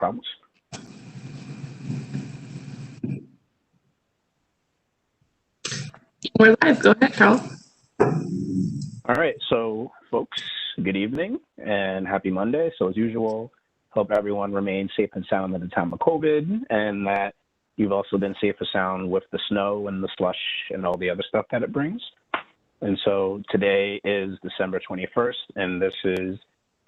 problems. We're live. Go ahead, Carl. All right, so folks, good evening and happy Monday. So as usual, hope everyone remains safe and sound at the time of COVID, and that you've also been safe and sound with the snow and the slush and all the other stuff that it brings. And so today is December 21st, and this is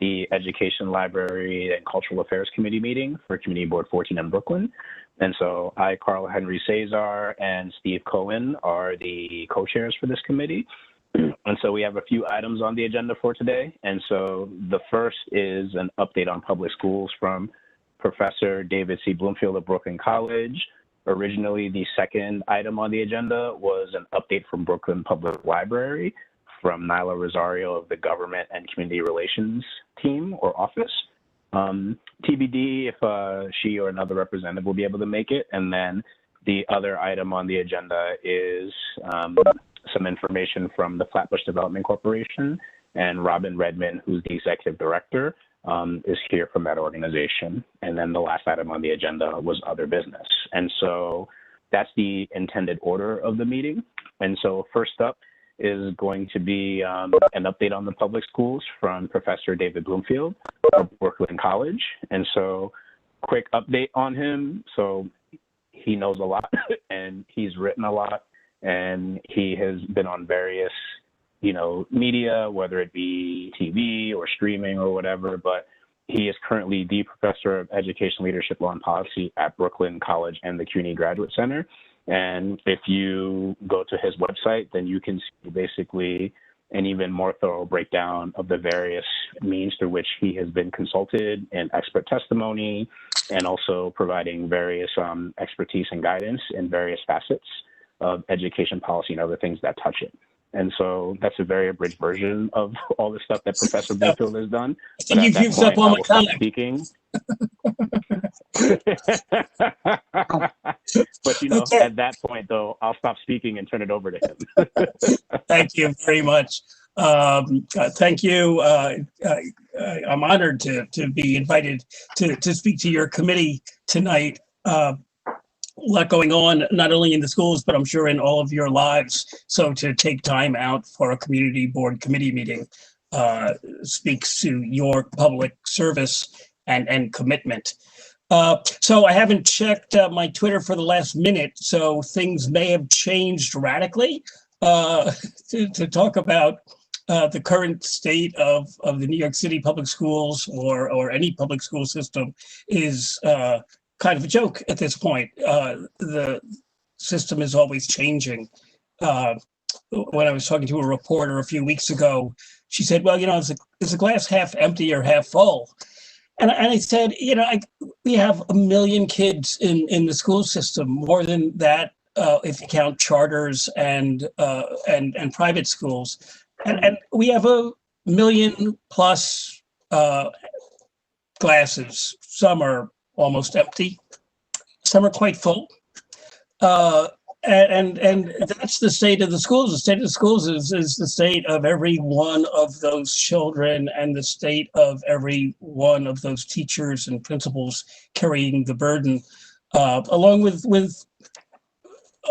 the Education, Library, and Cultural Affairs Committee meeting for Community Board 14 in Brooklyn. And so I, Carl Henry Cesar, and Steve Cohen are the co-chairs for this committee. And so we have a few items on the agenda for today. And so the first is an update on public schools from Professor David C. Bloomfield of Brooklyn College. Originally, the second item on the agenda was an update from Brooklyn Public Library from Nyla Rosario of the Government and Community Relations team or office. TBD if she or another representative will be able to make it. And then the other item on the agenda is some information from the Flatbush Development Corporation, and Robin Redmond, who's the executive director, is here from that organization. And then the last item on the agenda was other business. And so that's the intended order of the meeting. And so first up is going to be an update on the public schools from Professor David Bloomfield of Brooklyn College. And so quick update on him. So he knows a lot and he's written a lot, and he has been on various, media, whether it be TV or streaming or whatever, but he is currently the professor of education, leadership, law, and policy at Brooklyn College and the CUNY Graduate Center. And if you go to his website, then you can see basically an even more thorough breakdown of the various means through which he has been consulted in expert testimony, and also providing various expertise and guidance in various facets of education policy and other things that touch it. And so that's a very abridged version of all the stuff that Professor Bloomfield has done. I think you've used up all my time. Speaking. But at that point, though, I'll stop speaking and turn it over to him. Thank you very much. Thank you. I'm honored to be invited to speak to your committee tonight. A lot going on, not only in the schools, but I'm sure in all of your lives. So to take time out for a community board committee meeting speaks to your public service and commitment. So I haven't checked my Twitter for the last minute, so things may have changed radically. To talk about the current state of the New York City public schools or any public school system is kind of a joke at this point. The system is always changing. When I was talking to a reporter a few weeks ago, she said, well, is the glass half empty or half full? And I said, we have 1 million kids in the school system, more than that if you count charters and private schools. And we have 1 million plus glasses. Some are almost empty. Some are quite full. And that's the state of the schools. The state of the schools is the state of every one of those children and the state of every one of those teachers and principals carrying the burden, along with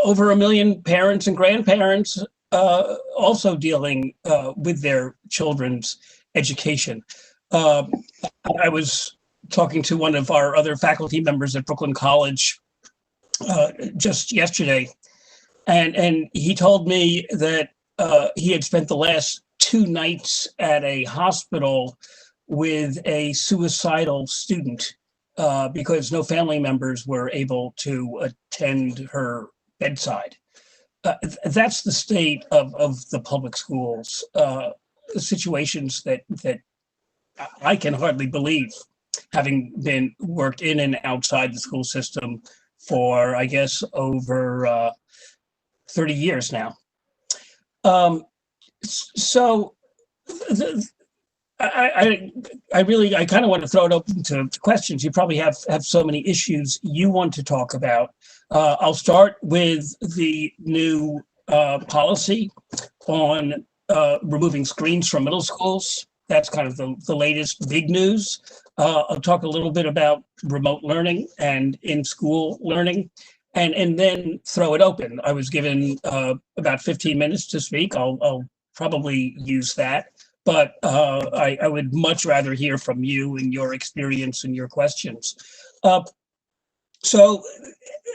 over 1 million parents and grandparents also dealing with their children's education. I was talking to one of our other faculty members at Brooklyn College just yesterday, and he told me that he had spent the last 2 nights at a hospital with a suicidal student because no family members were able to attend her bedside. That's the state of the public schools, situations that I can hardly believe, having been worked in and outside the school system for, I guess, over 30 years now. So I kind of want to throw it open to questions. You probably have so many issues you want to talk about. I'll start with the new policy on removing screens from middle schools. That's kind of the latest big news. I'll talk a little bit about remote learning and in-school learning, and then throw it open. I was given about 15 minutes to speak. I'll probably use that, but I would much rather hear from you and your experience and your questions. So,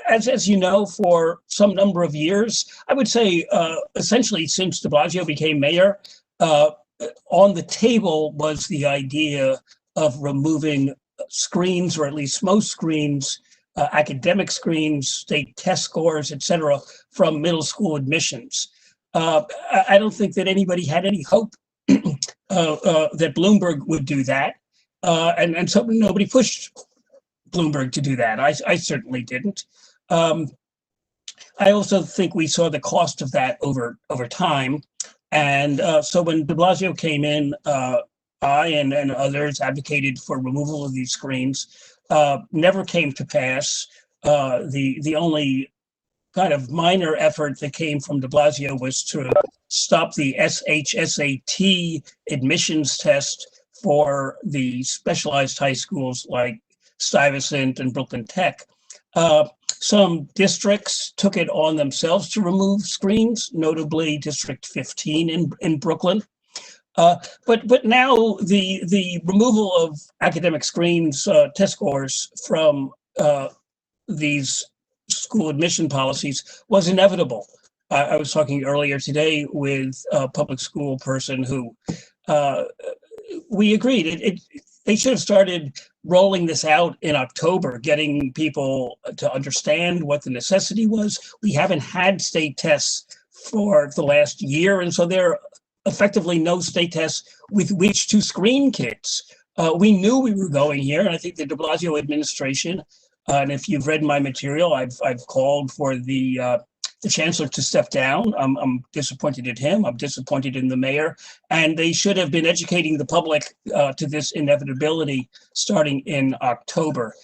as you know, for some number of years, I would say essentially since de Blasio became mayor, on the table was the idea of removing screens, or at least most screens, academic screens, state test scores, et cetera, from middle school admissions. I don't think that anybody had any hope that Bloomberg would do that. And so nobody pushed Bloomberg to do that. I certainly didn't. I also think we saw the cost of that over time. And so when de Blasio came in, I and others advocated for removal of these screens. Never came to pass. The only kind of minor effort that came from de Blasio was to stop the SHSAT admissions test for the specialized high schools like Stuyvesant and Brooklyn Tech. Some districts took it on themselves to remove screens, notably District 15 in Brooklyn. But now the removal of academic screens, test scores from these school admission policies was inevitable. I was talking earlier today with a public school person who we agreed they should have started rolling this out in October, getting people to understand what the necessity was. We haven't had state tests for the last year, and so there are effectively no state tests with which to screen kids. We knew we were going here, and I think the de Blasio administration, and if you've read my material, I've called for the chancellor to step down. I'm disappointed in him. I'm disappointed in the mayor, and they should have been educating the public to this inevitability starting in October.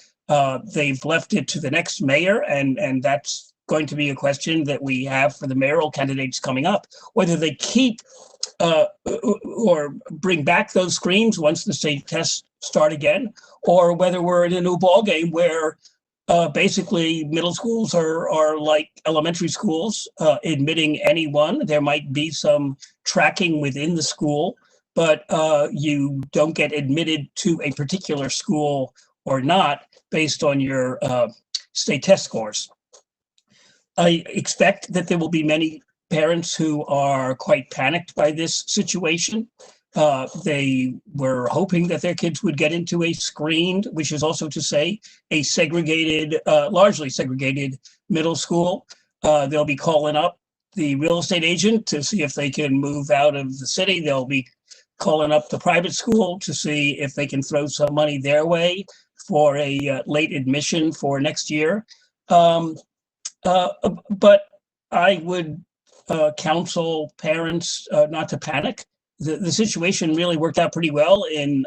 They've left it to the next mayor, and that's going to be a question that we have for the mayoral candidates coming up, whether they keep or bring back those screens once the state tests start again, or whether we're in a new ballgame where basically middle schools are like elementary schools, admitting anyone. There might be some tracking within the school, but you don't get admitted to a particular school or not based on your state test scores. I expect that there will be many parents who are quite panicked by this situation. They were hoping that their kids would get into a screened, which is also to say a segregated, largely segregated middle school. They'll be calling up the real estate agent to see if they can move out of the city. They'll be calling up the private school to see if they can throw some money their way for a late admission for next year. But I would counsel parents not to panic. The situation really worked out pretty well in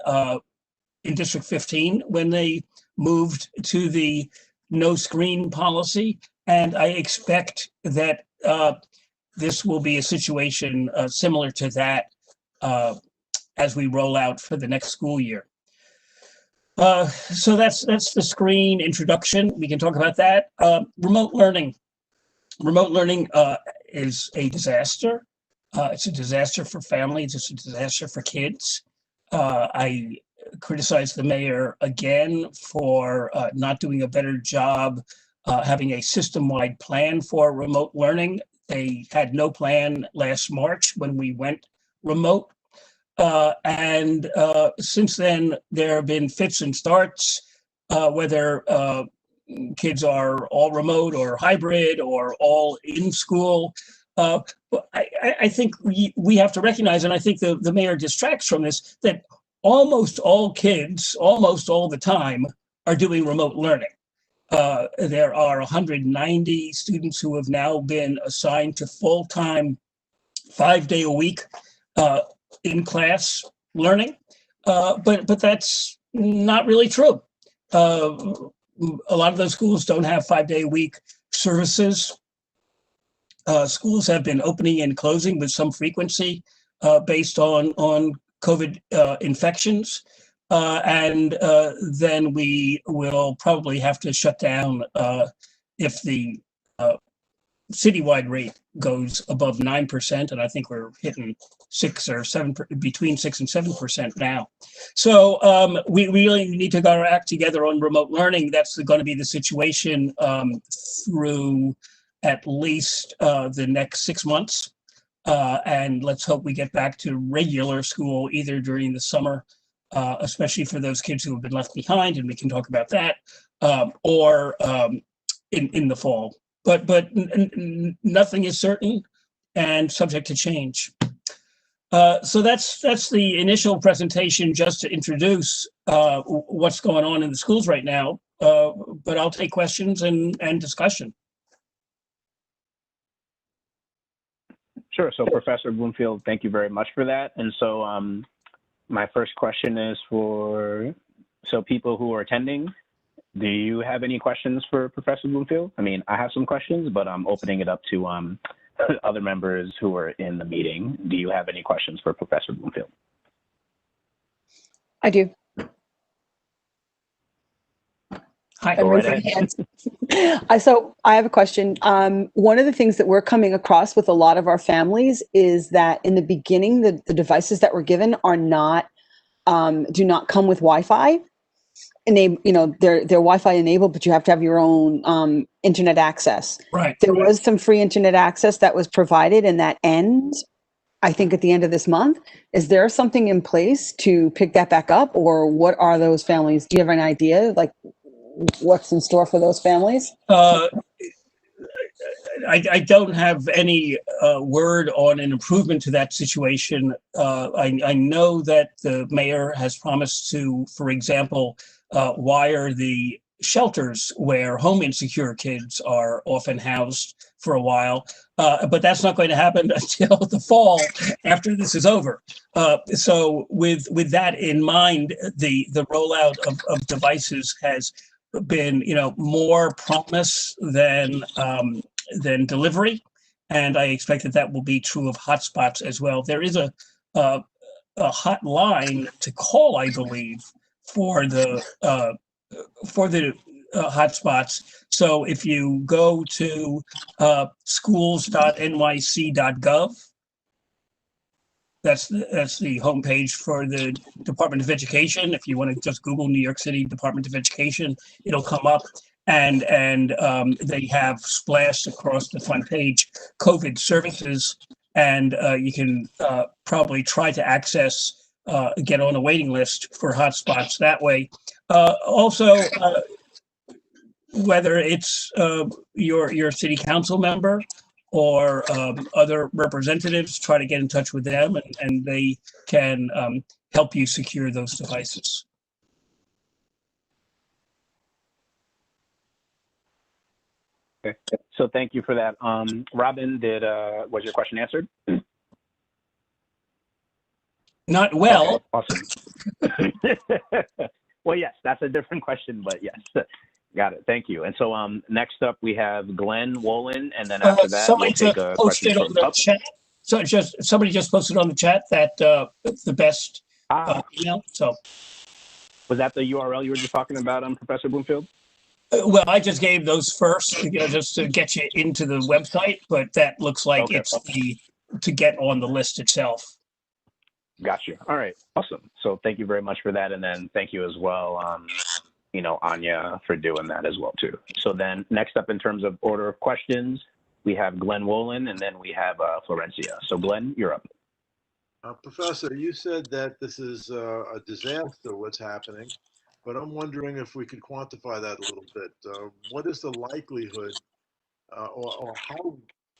District 15 when they moved to the no screen policy, and I expect that this will be a situation similar to that as we roll out for the next school year. So that's the screen introduction. We can talk about that. Remote learning. Remote learning is a disaster. It's a disaster for families. It's a disaster for kids. I criticize the mayor again for not doing a better job having a system-wide plan for remote learning. They had no plan last March when we went remote. And since then, there have been fits and starts, whether kids are all remote or hybrid or all in school. I think we have to recognize, and I think the mayor distracts from this, that almost all kids, almost all the time, are doing remote learning. There are 190 students who have now been assigned to full-time, 5-day-a-week in-class learning, but that's not really true. A lot of those schools don't have 5-day-a-week services. Schools have been opening and closing with some frequency based on COVID infections. and then we will probably have to shut down if the citywide rate goes above 9%, and I think we're hitting 6 or 7, between 6 and 7% now. So we really need to get our act together on remote learning. That's going to be the situation through at least the next 6 months. And let's hope we get back to regular school either during the summer, especially for those kids who have been left behind, and we can talk about that, or in the fall. But nothing is certain and subject to change. So that's the initial presentation, just to introduce what's going on in the schools right now. But I'll take questions and discussion. Sure. So Professor Bloomfield, thank you very much for that. And so my first question is for people who are attending. Do you have any questions for Professor Bloomfield? I mean, I have some questions, but I'm opening it up to other members who are in the meeting. Do you have any questions for Professor Bloomfield? I do. Hi. Go right ahead. So I have a question. One of the things that we're coming across with a lot of our families is that in the beginning, the devices that were given are not, do not come with Wi-Fi. They're Wi-Fi enabled, but you have to have your own internet access. Right. There was some free internet access that was provided, and that ends, I think, at the end of this month. Is there something in place to pick that back up, or what are those families? Do you have an idea, like what's in store for those families? I don't have any word on an improvement to that situation. I know that the mayor has promised to, for example, wire the shelters where home insecure kids are often housed for a while, but that's not going to happen until the fall after this is over. So with that in mind, the rollout of devices has been, more promise than delivery, and I expect that will be true of hotspots as well. There is a hotline to call, I believe, for the hotspots. So if you go to schools.nyc.gov, that's the homepage for the Department of Education. If you want to just Google New York City Department of Education, it'll come up, and they have splashed across the front page COVID services, and you can probably try to access, get on a waiting list for hotspots that way. Also, whether it's your city council member or other representatives, try to get in touch with them, and they can help you secure those devices. Okay, so thank you for that. Robin, was your question answered? Not well. Okay, awesome. Well, yes, that's a different question, but yes. Got it. Thank you. And so next up we have Glenn Wolin, and then after that we'll take a question from the chat. So somebody just posted on the chat that the best email. So was that the URL you were just talking about, Professor Bloomfield? Well, I just gave those first, just to get you into the website, but that looks like it's to get on the list itself. Gotcha. All right. Awesome. So thank you very much for that, and then thank you as well, Anya, for doing that as well too. So then next up in terms of order of questions, we have Glenn Wolin, and then we have Florencia. So Glenn, you're up. Professor, you said that this is a disaster, what's happening, but I'm wondering if we could quantify that a little bit. What is the likelihood or how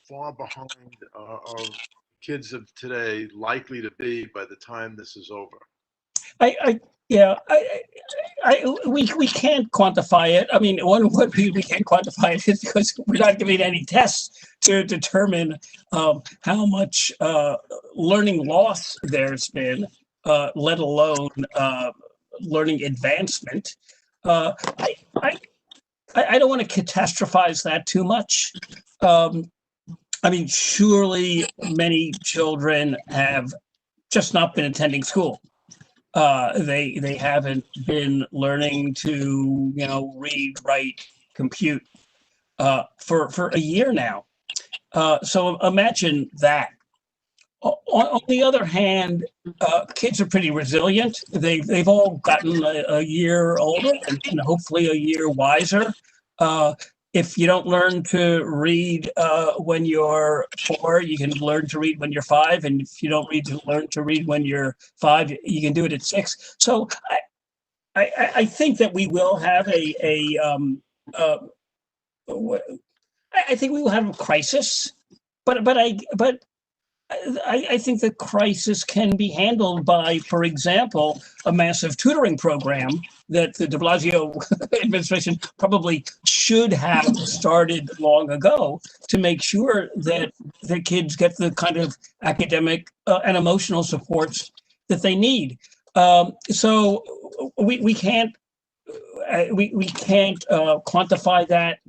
far behind are kids of today likely to be by the time this is over? We can't quantify it. I mean, one way we can't quantify it is because we're not giving any tests to determine how much learning loss there's been, let alone learning advancement. I don't want to catastrophize that too much. I mean, surely many children have just not been attending school. They haven't been learning to, read, write, compute for a year now. So imagine that. On the other hand, kids are pretty resilient. They've all gotten a year older and hopefully a year wiser. If you don't learn to read when you're 4, you can learn to read when you're 5, and if you don't learn to read when you're 5, you can do it at 6. So I think that we will have I think we will have a crisis, but I think the crisis can be handled by, for example, a massive tutoring program that the de Blasio administration probably should have started long ago to make sure that the kids get the kind of academic and emotional supports that they need. So we can't quantify that.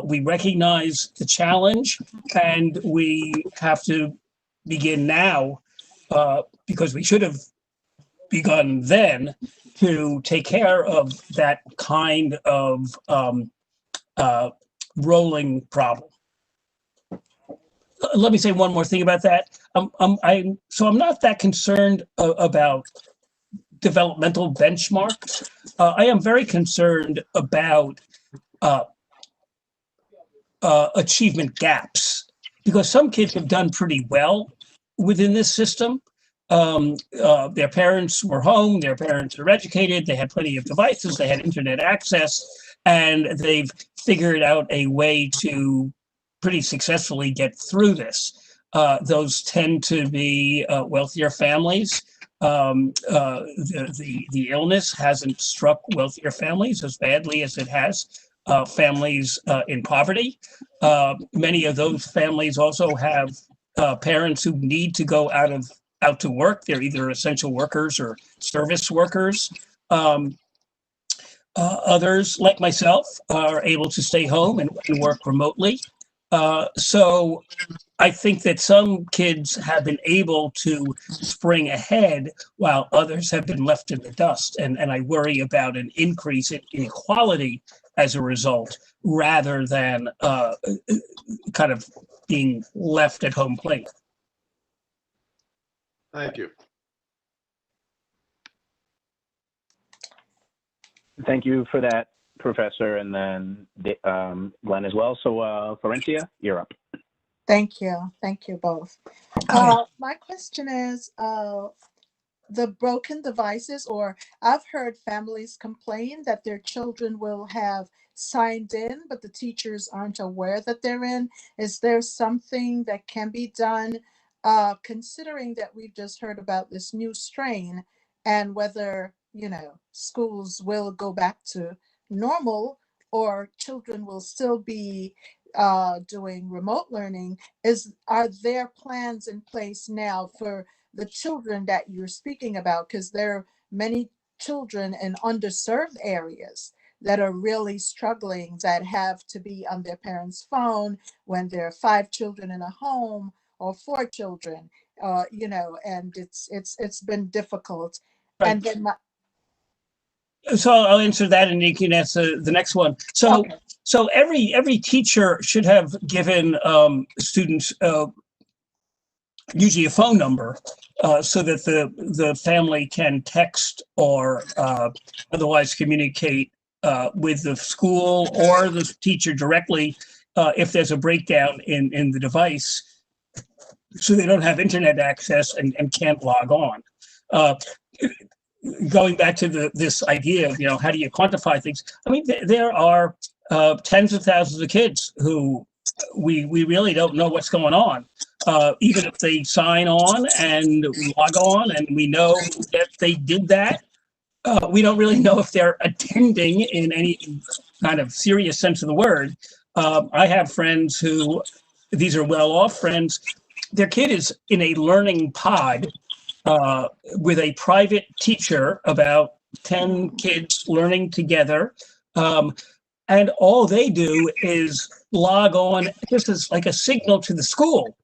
We recognize the challenge, and we have to begin now, because we should have begun then, to take care of that kind of rolling problem. Let me say one more thing about that. I'm not that concerned about developmental benchmarks. I am very concerned about achievement gaps, because some kids have done pretty well within this system. Their parents were home, their parents were educated, they had plenty of devices, they had internet access, and they've figured out a way to pretty successfully get through this. Those tend to be wealthier families. The illness hasn't struck wealthier families as badly as it has families in poverty. Many of those families also have parents who need to go out to work. They're either essential workers or service workers. Others, like myself, are able to stay home and work remotely. So I think that some kids have been able to spring ahead while others have been left in the dust. And I worry about an increase in inequality as a result, rather than kind of being left at home plate. Thank you. Thank you for that, Professor, and then Glenn as well. So Florencia, you're up. Thank you. Thank you both. My question is, the broken devices, or I've heard families complain that their children will have signed in, but the teachers aren't aware that they're in. Is there something that can be done, considering that we've just heard about this new strain, and whether, schools will go back to normal or children will still be doing remote learning? Are there plans in place now for the children that you're speaking about? Because there are many children in underserved areas that are really struggling, that have to be on their parents' phone when there are 5 children in a home or 4 children, and it's been difficult. Right. And then So I'll answer that, and you can answer the next one. So, Okay. So every teacher should have given students usually a phone number, so that the family can text or otherwise communicate with the school or the teacher directly if there's a breakdown in the device, so they don't have internet access and can't log on. Going back to this idea of, how do you quantify things? I mean, there are tens of thousands of kids who we really don't know what's going on. Even if they sign on and log on and we know that they did that, we don't really know if they're attending in any kind of serious sense of the word. I have friends who, these are well-off friends, their kid is in a learning pod with a private teacher, about 10 kids learning together. And all they do is log on just as like a signal to the school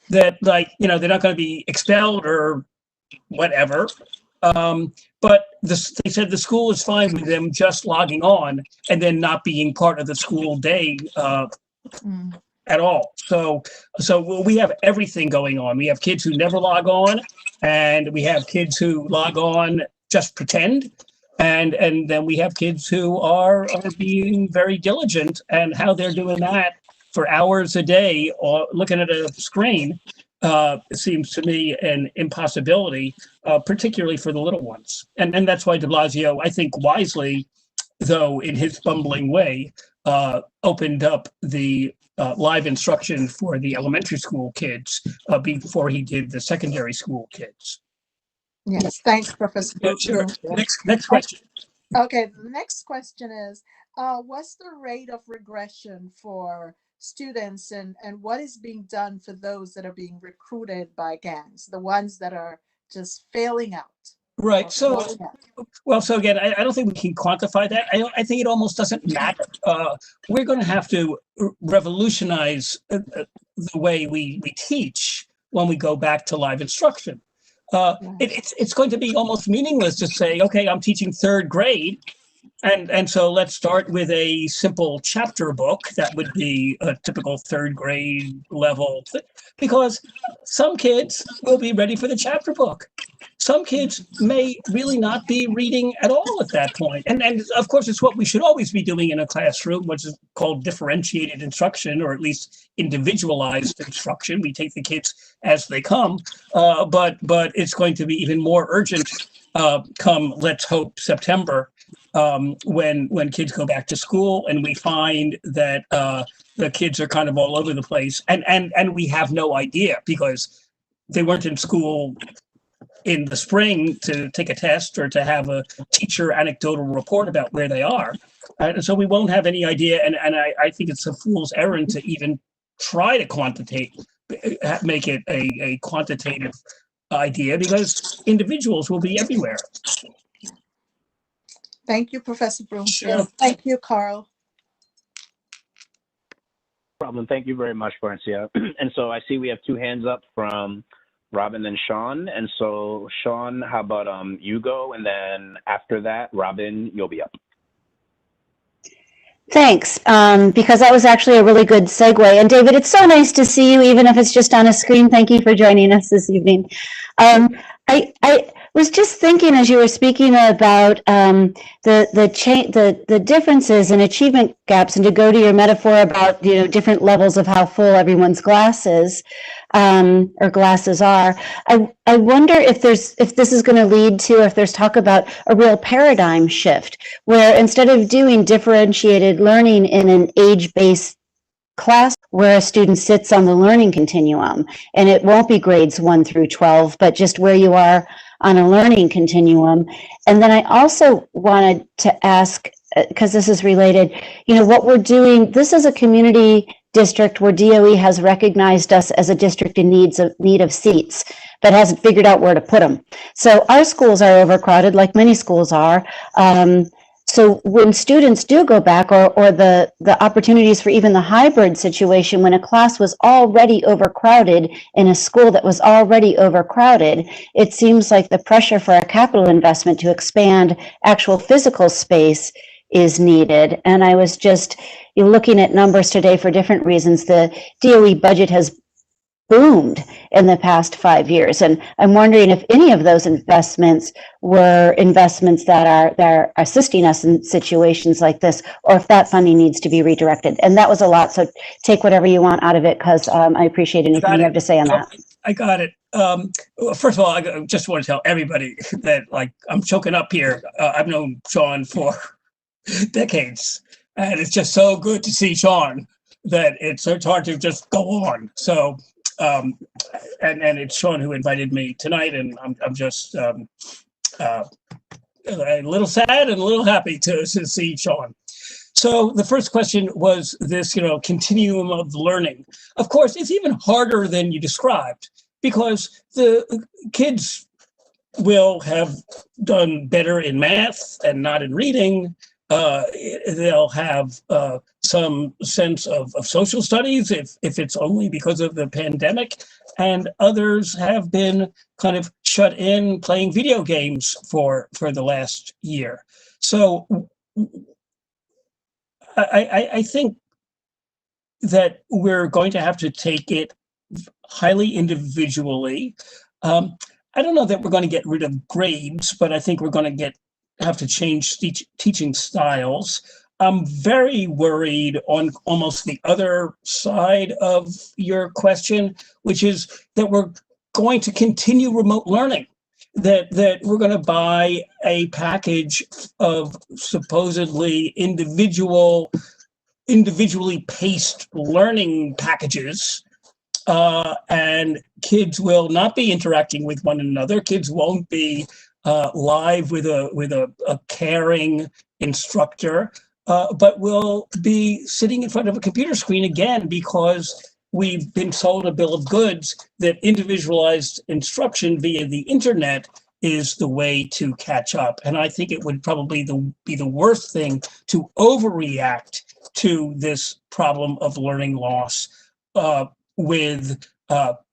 that, they're not going to be expelled or whatever. But they said the school is fine with them just logging on and then not being part of the school day at all. So we have everything going on. We have kids who never log on, and we have kids who log on just pretend. And then we have kids who are being very diligent, and how they're doing that for hours a day or looking at a screen seems to me an impossibility, particularly for the little ones. And that's why de Blasio, I think wisely, though in his bumbling way, opened up the live instruction for the elementary school kids before he did the secondary school kids. Yes, thanks, Professor. Yeah, sure. Next question. Okay, the next question is, what's the rate of regression for students, and what is being done for those that are being recruited by gangs, the ones that are just failing out? Right. So, well, so again, I don't think we can quantify that. I think it almost doesn't matter. We're going to have to revolutionize the way we teach when we go back to live instruction. It's going to be almost meaningless to say, okay, I'm teaching third grade, and so let's start with a simple chapter book that would be a typical third grade level, because some kids will be ready for the chapter book. Some kids may really not be reading at all at that point. And of course, it's what we should always be doing in a classroom, which is called differentiated instruction, or at least individualized instruction. We take the kids as they come, but it's going to be even more urgent come, let's hope, September, when kids go back to school and we find that the kids are kind of all over the place, and we have no idea because they weren't in school in the spring to take a test or to have a teacher anecdotal report about where they are. And so we won't have any idea. And I think it's a fool's errand to even try to make it a quantitative idea, because individuals will be everywhere. Thank you, Professor Broom. Sure. Thank you, Carl. No problem. Thank you very much, Francia. And so I see we have two hands up from Robin and Sean. And so Sean, how about you go, and then after that, Robin, you'll be up. Thanks, because that was actually a really good segue. And David, it's so nice to see you, even if it's just on a screen. Thank you for joining us this evening. I was just thinking as you were speaking about the differences and achievement gaps, and to go to your metaphor about different levels of how full everyone's glass is, or glasses are. I wonder if this is going to lead to, if there's talk about a real paradigm shift, where instead of doing differentiated learning in an age-based class where a student sits on the learning continuum, and it won't be grades 1 through 12, but just where you are on a learning continuum. And then I also wanted to ask, because this is related, what we're doing, this is a community district where DOE has recognized us as a district in need of seats, but hasn't figured out where to put them. So our schools are overcrowded, like many schools are. So when students do go back, or the opportunities for even the hybrid situation, when a class was already overcrowded in a school that was already overcrowded, it seems like the pressure for a capital investment to expand actual physical space is needed. And I was just looking at numbers today for different reasons. The DOE budget has boomed in the past 5 years, and I'm wondering if any of those investments were investments that are assisting us in situations like this, or if that funding needs to be redirected. And that was a lot, so take whatever you want out of it, because I appreciate anything you have to say on that. I got it. First of all, I just want to tell everybody that, I'm choking up here. I've known Sean for decades, and it's just so good to see Sean that it's hard to just go on. So, and it's Sean who invited me tonight, and I'm just a little sad and a little happy to see Sean. So the first question was this, continuum of learning. Of course, it's even harder than you described, because the kids will have done better in math and not in reading, they'll have some sense of social studies if it's only because of the pandemic, and others have been kind of shut in playing video games for the last year. So I think that we're going to have to take it highly individually. I don't know that we're going to get rid of grades, but I think we're going to have to change teaching styles. I'm very worried on almost the other side of your question, which is that we're going to continue remote learning, that we're going to buy a package of supposedly individually paced learning packages, and kids will not be interacting with one another. Kids won't be live with a caring instructor, but will be sitting in front of a computer screen again, because we've been sold a bill of goods that individualized instruction via the internet is the way to catch up. And I think it would probably be the worst thing to overreact to this problem of learning loss with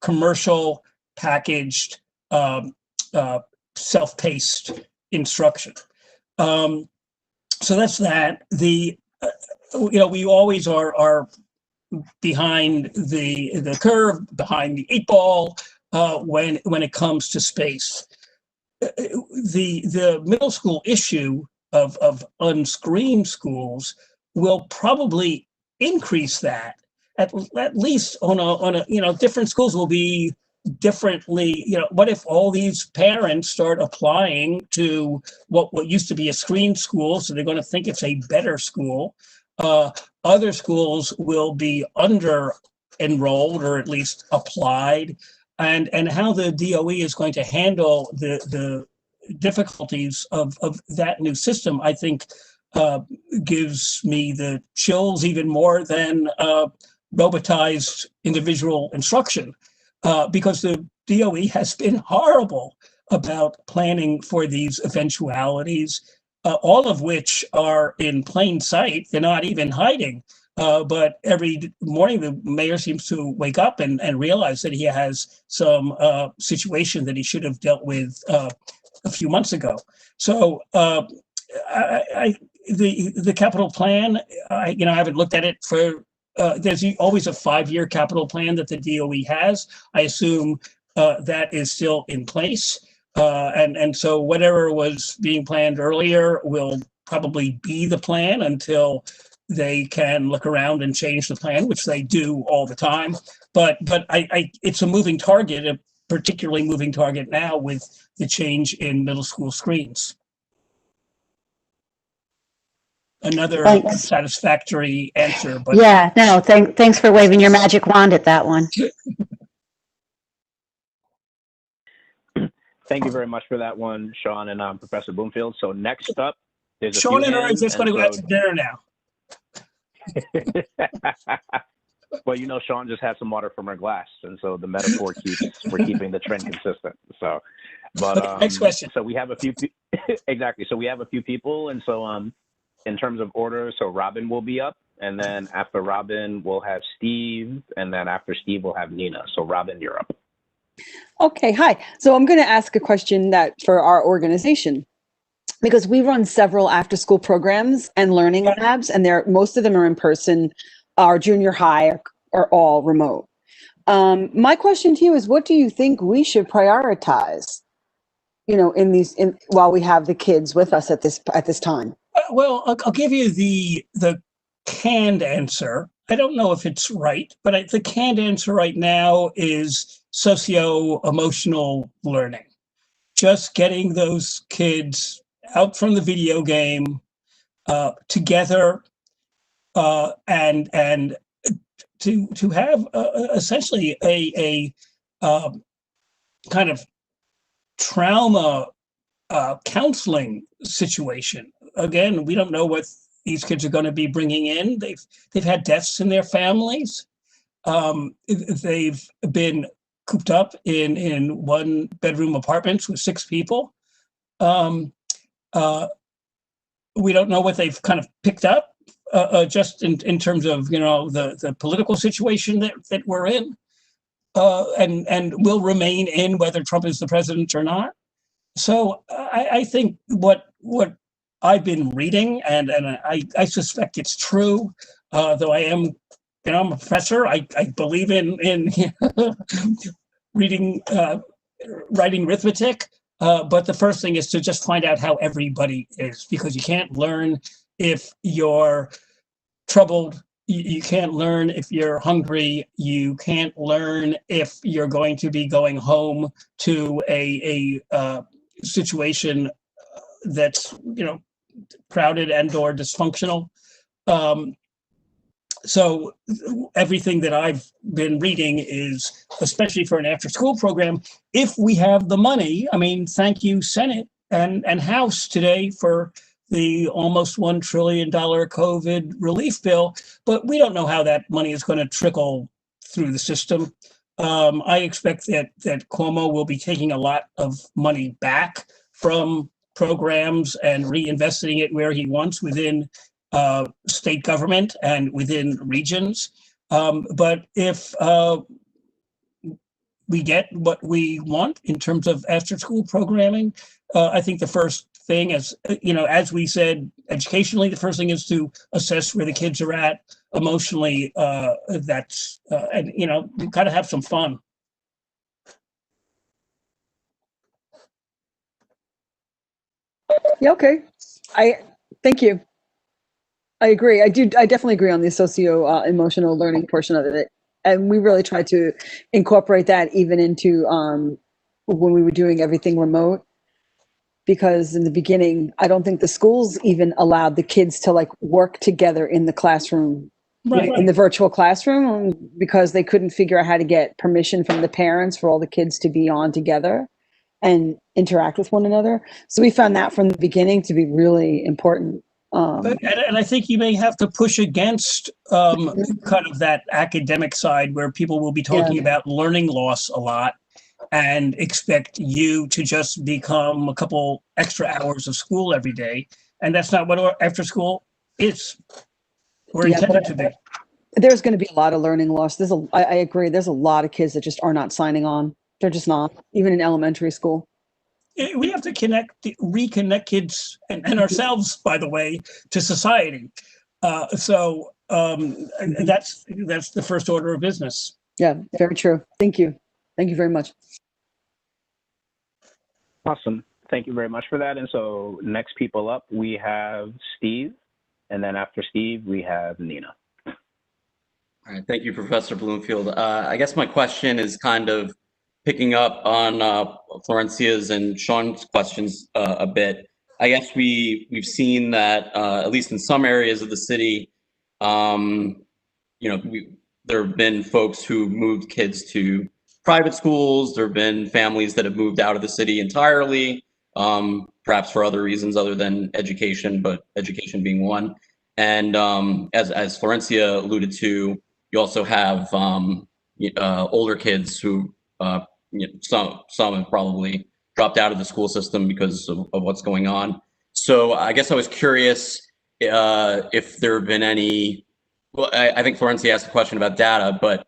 commercial packaged self-paced instruction. So that's that. We always are behind the curve, behind the 8 ball when it comes to space. The middle school issue of unscreened schools will probably increase that. At least on a different schools will be differently. What if all these parents start applying to what used to be a screen school, so they're going to think it's a better school? Other schools will be under enrolled, or at least applied, and how the DOE is going to handle the difficulties of that new system, I think gives me the chills even more than robotized individual instruction, because the DOE has been horrible about planning for these eventualities, all of which are in plain sight. They're not even hiding. But every morning, the mayor seems to wake up and realize that he has some situation that he should have dealt with a few months ago. So the capital plan, I haven't looked at it for. There's always a 5-year capital plan that the DOE has. I assume that is still in place. And so whatever was being planned earlier will probably be the plan until they can look around and change the plan, which they do all the time. But it's a moving target, a particularly moving target now with the change in middle school screens. Another unsatisfactory answer, but yeah, no, thanks for waving your magic wand at that one. Thank you very much for that one, Sean and Professor Bloomfield. So next up, there's Sean and I are just going to go out to dinner now. Well, Sean just had some water from her glass, and so the metaphor we're keeping the trend consistent. So, but okay, next question. So we have a few exactly. So we have a few people, and so in terms of order, so Robin will be up, and then after Robin we'll have Steve, and then after Steve we'll have Nina. So Robin, you're up. Okay, hi. So I'm going to ask a question that for our organization, because we run several after-school programs and learning labs, and most of them are in person. Our junior high are all remote. My question to you is, what do you think we should prioritize? While we have the kids with us at this time. Well, I'll give you the canned answer. I don't know if it's right, but the canned answer right now is socio-emotional learning. Just getting those kids out from the video game, together, and to have essentially a kind of trauma counseling situation. Again, we don't know what these kids are going to be bringing in. They've had deaths in their families. They've been cooped up in 1-bedroom apartments with 6 people. We don't know what they've kind of picked up, just in terms of, the political situation that we're in, and will remain in, whether Trump is the president or not. So I think what I've been reading, and I suspect it's true, though I am, I'm a professor. I believe in reading, writing arithmetic. But the first thing is to just find out how everybody is, because you can't learn if you're troubled. You can't learn if you're hungry. You can't learn if you're going to be going home to a situation that's, crowded and or dysfunctional. So everything that I've been reading is, especially for an after-school program, if we have the money. I mean, thank you, Senate and House today for the almost $1 trillion COVID relief bill, but we don't know how that money is going to trickle through the system. I expect that Cuomo will be taking a lot of money back from programs and reinvesting it where he wants within state government and within regions. But if we get what we want in terms of after-school programming, I think the first thing is, as we said, educationally, the first thing is to assess where the kids are at emotionally. And you got to have some fun. Yeah, okay. Thank you. I agree. I definitely agree on the socio-emotional learning portion of it. And we really tried to incorporate that even into when we were doing everything remote. Because in the beginning, I don't think the schools even allowed the kids to work together in the classroom, Right. in the virtual classroom, because they couldn't figure out how to get permission from the parents for all the kids to be on together and interact with one another. So we found that from the beginning to be really important. And I think you may have to push against kind of that academic side where people will be talking about learning loss a lot and expect you to just become a couple extra hours of school every day. And that's not what after school is or intended to be. There's going to be a lot of learning loss. I agree. There's a lot of kids that just are not signing on. They're just not, even in elementary school. We have to reconnect kids and ourselves, by the way, to society. So that's the first order of business. Yeah, very true. Thank you. Thank you very much. Awesome. Thank you very much for that. And so next people up, we have Steve. And then after Steve, we have Nina. All right. Thank you, Professor Bloomfield. I guess my question is kind of picking up on Florencia's and Sean's questions a bit. I guess we've seen that at least in some areas of the city, there have been folks who moved kids to private schools. There have been families that have moved out of the city entirely, perhaps for other reasons other than education, but education being one. And as Florencia alluded to, you also have older kids who some have probably dropped out of the school system because of what's going on. So I guess I was curious if there have been any. Well, I think Florencia asked a question about data, but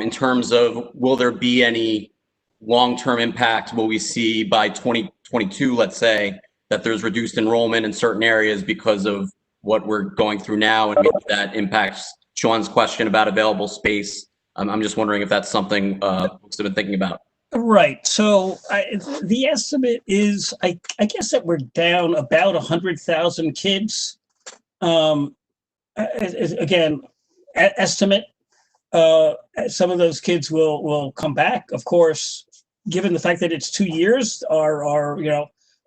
in terms of will there be any long-term impact? Will we see by 2022, let's say, that there's reduced enrollment in certain areas because of what we're going through now, and maybe that impacts Sean's question about available space? I'm just wondering if that's something folks have been thinking about. Right. So the estimate is, I guess that we're down about 100,000 kids. Again, estimate. Some of those kids will come back. Of course, given the fact that it's 2 years, our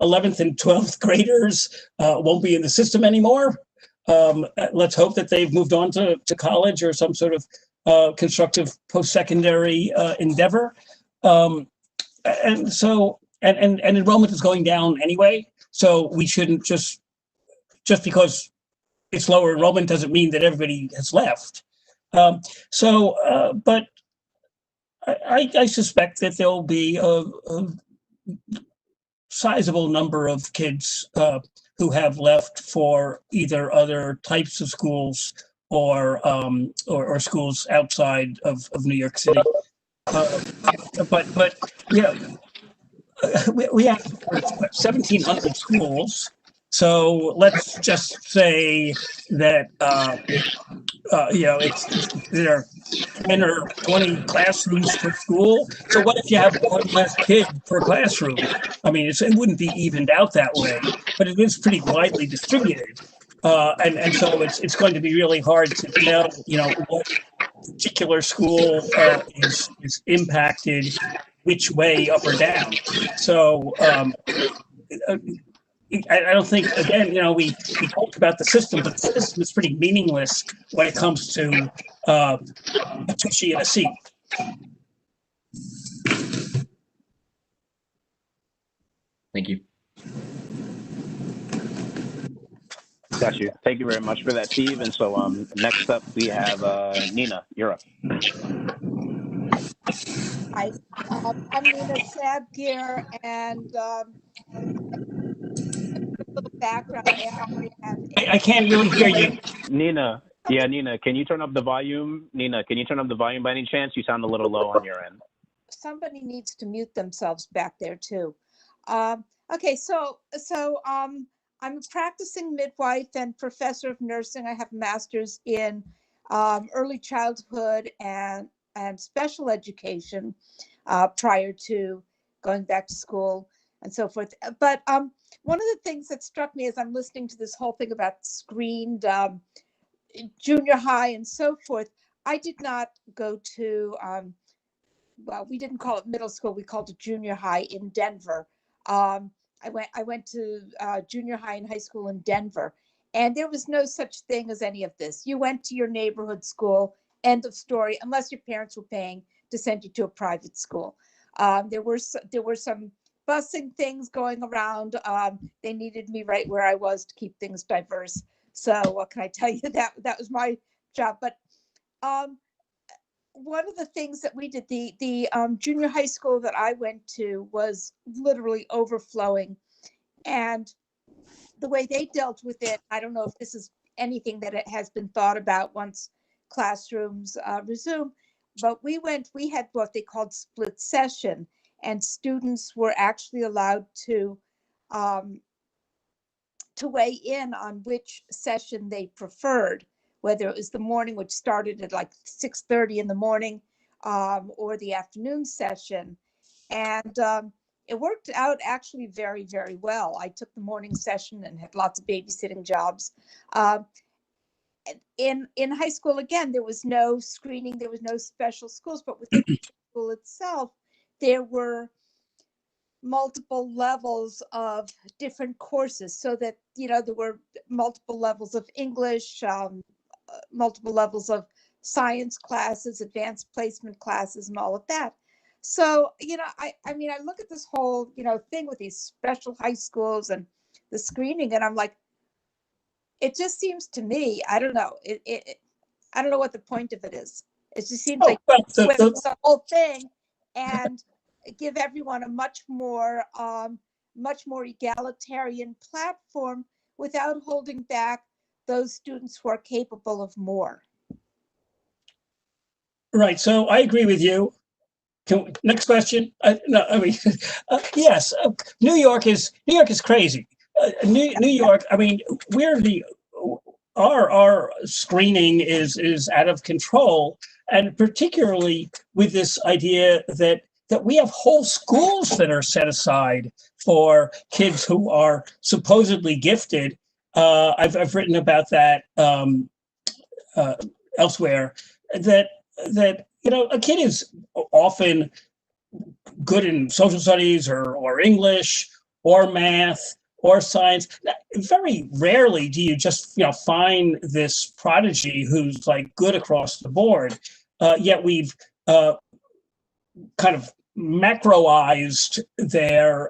11th and 12th graders won't be in the system anymore. Let's hope that they've moved on to college or some sort of constructive post-secondary endeavor. And enrollment is going down anyway. So we shouldn't just because it's lower enrollment doesn't mean that everybody has left. But I suspect that there'll be a sizable number of kids who have left for either other types of schools or schools outside of New York City. But you know, we have 1,700 schools. So let's just say that there are 10 or 20 classrooms per school. So what if you have one less kid per classroom? I mean, it wouldn't be evened out that way, but it is pretty widely distributed. And so it's going to be really hard to tell, what particular school is impacted which way, up or down. So I don't think, again, we talk about the system, but the system is pretty meaningless when it comes to a Tushy and a seat. Thank you. Got you. Thank you very much for that, Steve. And so next up, we have Nina. You're up. Hi, I'm Nina Sabgir, and a little background. I can't really hear you. Nina. Yeah, Nina, can you turn up the volume? Nina, can you turn up the volume by any chance? You sound a little low on your end. Somebody needs to mute themselves back there too. Okay, so I'm a practicing midwife and professor of nursing. I have a master's in early childhood and special education prior to going back to school and so forth. But one of the things that struck me as I'm listening to this whole thing about screened junior high and so forth, I did not go to, well, we didn't call it middle school, we called it junior high in Denver. I went to junior high and high school in Denver, and there was no such thing as any of this. You went to your neighborhood school, end of story, unless your parents were paying to send you to a private school. There were some busing things going around. They needed me right where I was to keep things diverse. So what can I tell you? That was my job. But one of the things that we did, the junior high school that I went to was literally overflowing, and the way they dealt with it, I don't know if this is anything that it has been thought about once classrooms resume, but we had what they called split session, and students were actually allowed to weigh in on which session they preferred, whether it was the morning, which started at like 6:30 in the morning, or the afternoon session. And it worked out actually very, very well. I took the morning session and had lots of babysitting jobs. In high school, again, there was no screening, there was no special schools, but within the school itself, there were multiple levels of different courses, so that, there were multiple levels of English, multiple levels of science classes, advanced placement classes, and all of that. So, I look at this whole, thing with these special high schools and the screening, and I'm like, it just seems to me, I don't know, I don't know what the point of it is. It just seems like the whole thing and give everyone a much more egalitarian platform without holding back those students who are capable of more. Right. So I agree with you. Next question. Yes. New York is crazy. New York. I mean, our screening is out of control, and particularly with this idea that we have whole schools that are set aside for kids who are supposedly gifted. I've written about that elsewhere. That a kid is often good in social studies or English or math or science. Very rarely do you just find this prodigy who's like good across the board. Yet we've kind of macroized their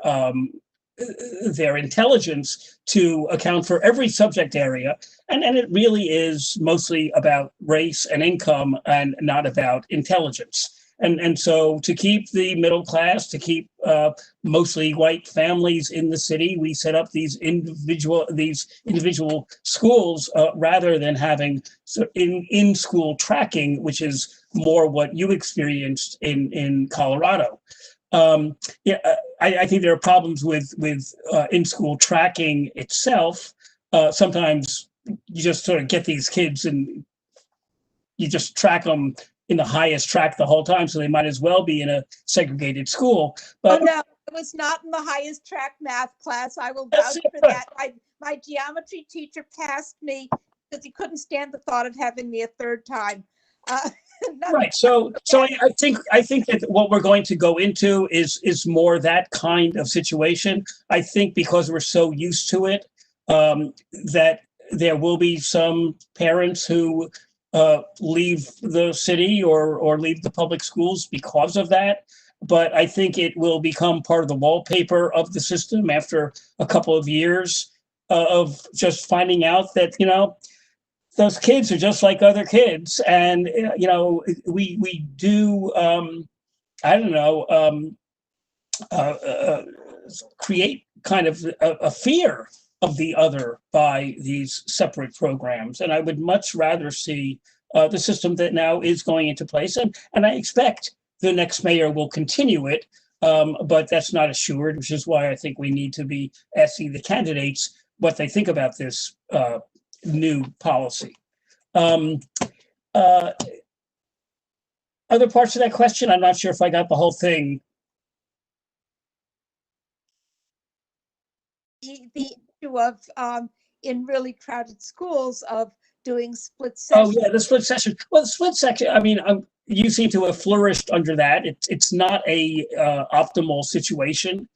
intelligence to account for every subject area, and it really is mostly about race and income and not about intelligence. And so to keep the middle class, to keep mostly white families in the city, we set up these individual schools rather than having in-school tracking, which is more what you experienced in Colorado. Yeah, I think there are problems with in-school tracking itself. Sometimes you just sort of get these kids and you just track them in the highest track the whole time, so they might as well be in a segregated school. But oh no, I was not in the highest track math class. I will vouch for that. My geometry teacher passed me because he couldn't stand the thought of having me a third time. Right. So I think that what we're going to go into is more that kind of situation. I think because we're so used to it, that there will be some parents who leave the city or leave the public schools because of that. But I think it will become part of the wallpaper of the system after a couple of years of just finding out that, those kids are just like other kids. And, we do, create kind of a fear of the other by these separate programs. And I would much rather see the system that now is going into place. And I expect the next mayor will continue it, but that's not assured, which is why I think we need to be asking the candidates what they think about this new policy. Other parts of that question, I'm not sure if I got the whole thing. The issue of in really crowded schools of doing split sessions. Oh yeah, the split session. Well, the split section, I mean, you seem to have flourished under that. It's not a optimal situation.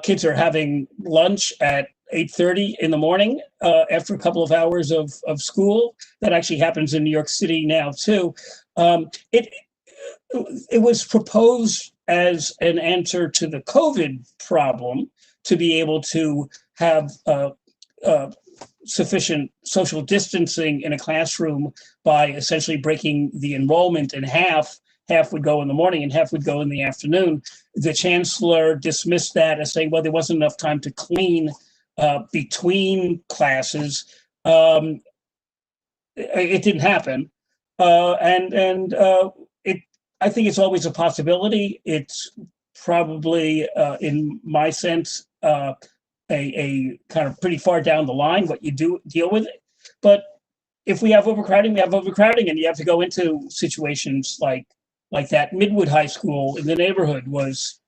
Kids are having lunch at 8:30 in the morning after a couple of hours of school. That actually happens in New York City now too. It was proposed as an answer to the COVID problem to be able to have sufficient social distancing in a classroom by essentially breaking the enrollment in half. Half would go in the morning and half would go in the afternoon. The chancellor dismissed that as saying, well, there wasn't enough time to clean between classes. It didn't happen. I think it's always a possibility. It's probably, in my sense, a kind of pretty far down the line what you do deal with it. But if we have overcrowding, we have overcrowding, and you have to go into situations like that. Midwood High School in the neighborhood was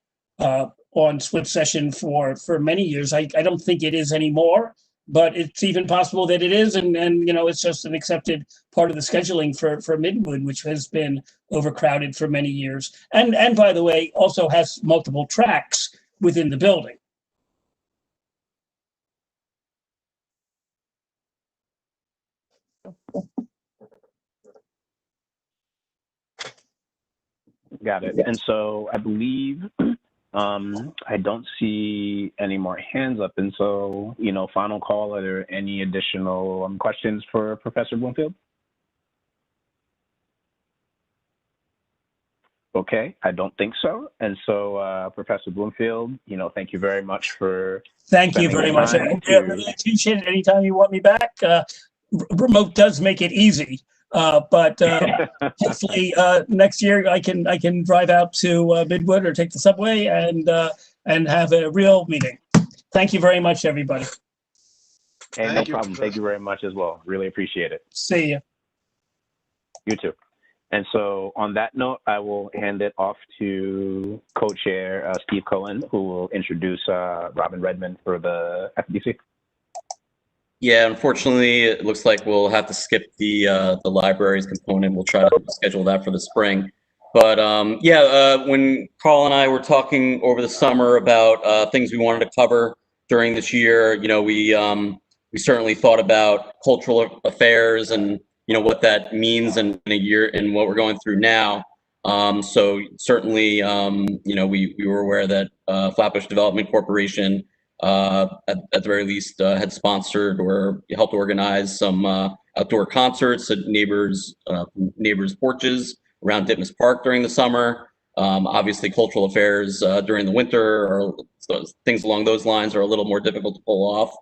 on split session for many years. I don't think it is anymore, but it's even possible that it is, and it's just an accepted part of the scheduling for Midwood, which has been overcrowded for many years, and by the way, also has multiple tracks within the building. Got it. And so I believe I don't see any more hands up. And so, final call, are there any additional questions for Professor Bloomfield? Okay, I don't think so. And so, Professor Bloomfield, thank you very much for Thank you very much. I really appreciate it. Anytime you want me back, remote does make it easy. But hopefully next year I can drive out to Midwood or take the subway and have a real meeting. Thank you very much, everybody. Hey, no problem. Thank you very much as well. Really appreciate it. See you. You too. And so on that note, I will hand it off to co-chair Steve Cohen, who will introduce Robin Redmond for the FDC. Yeah, unfortunately, it looks like we'll have to skip the libraries component. We'll try to schedule that for the spring. But when Carl and I were talking over the summer about things we wanted to cover during this year, we certainly thought about cultural affairs and what that means in a year and what we're going through now. So certainly, we were aware that Flatbush Development Corporation at the very least had sponsored or helped organize some outdoor concerts at neighbors' porches around Ditmas Park during the summer. Obviously, cultural affairs during the winter or things along those lines are a little more difficult to pull off.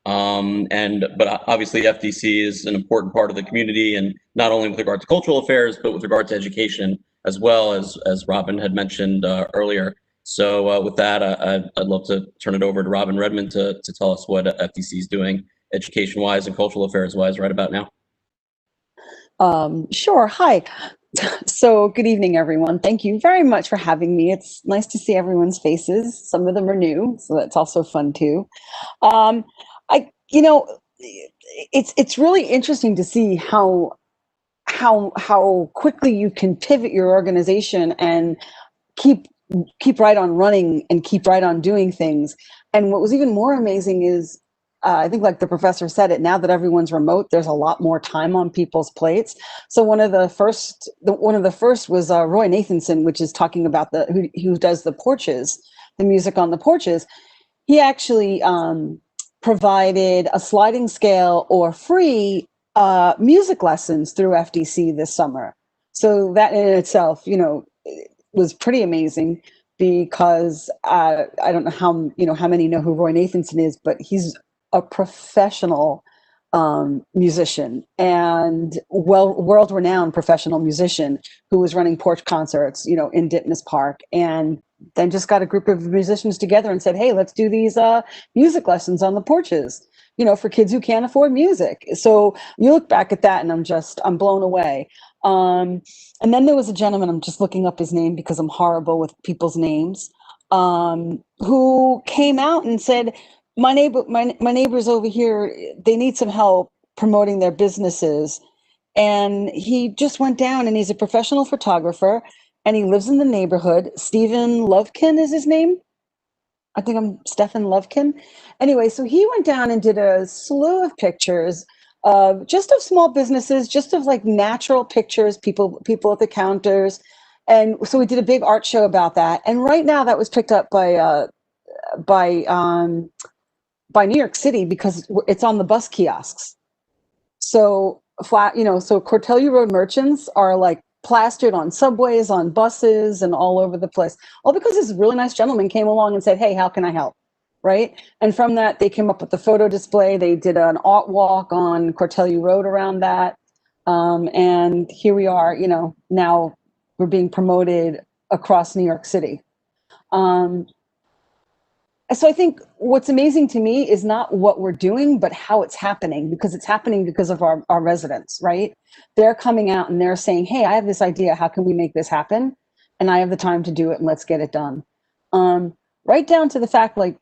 But obviously FDC is an important part of the community, and not only with regard to cultural affairs, but with regard to education as well, as Robin had mentioned earlier. So with that, I'd love to turn it over to Robin Redmond to tell us what FDC is doing education-wise and cultural affairs-wise right about now. Sure. Hi. So good evening, everyone. Thank you very much for having me. It's nice to see everyone's faces. Some of them are new, so that's also fun too. It's really interesting to see how quickly you can pivot your organization and keep right on running and keep right on doing things. And what was even more amazing is, I think, like the professor said it, now that everyone's remote, there's a lot more time on people's plates. So one of the first was Roy Nathanson, which is talking about who does the porches, the music on the porches. He actually provided a sliding scale or free music lessons through FDC this summer. So that in itself, was pretty amazing, because I don't know how many know who Roy Nathanson is, but he's a professional musician and world-renowned professional musician who was running porch concerts, in Ditmas Park, and then just got a group of musicians together and said, hey, let's do these music lessons on the porches, for kids who can't afford music. So you look back at that and I'm blown away. And then there was a gentleman, I'm just looking up his name because I'm horrible with people's names, who came out and said, my neighbors over here, they need some help promoting their businesses. And he just went down, and he's a professional photographer, and he lives in the neighborhood. Stephen Lovekin is his name. I think I'm Stephen Lovekin. Anyway, so he went down and did a slew of pictures of small businesses, just of like natural pictures, people at the counters. And so we did a big art show about that. And right now that was picked up by New York City, because it's on the bus kiosks. So so Cortelyou Road merchants are like plastered on subways, on buses, and all over the place. All because this really nice gentleman came along and said, hey, how can I help? Right? And from that, they came up with the photo display. They did an art walk on Cortelyou Road around that. And here we are, now we're being promoted across New York City. So I think what's amazing to me is not what we're doing, but how it's happening, because it's happening because of our residents, right? They're coming out and they're saying, hey, I have this idea. How can we make this happen? And I have the time to do it, and let's get it done. Right down to the fact, like,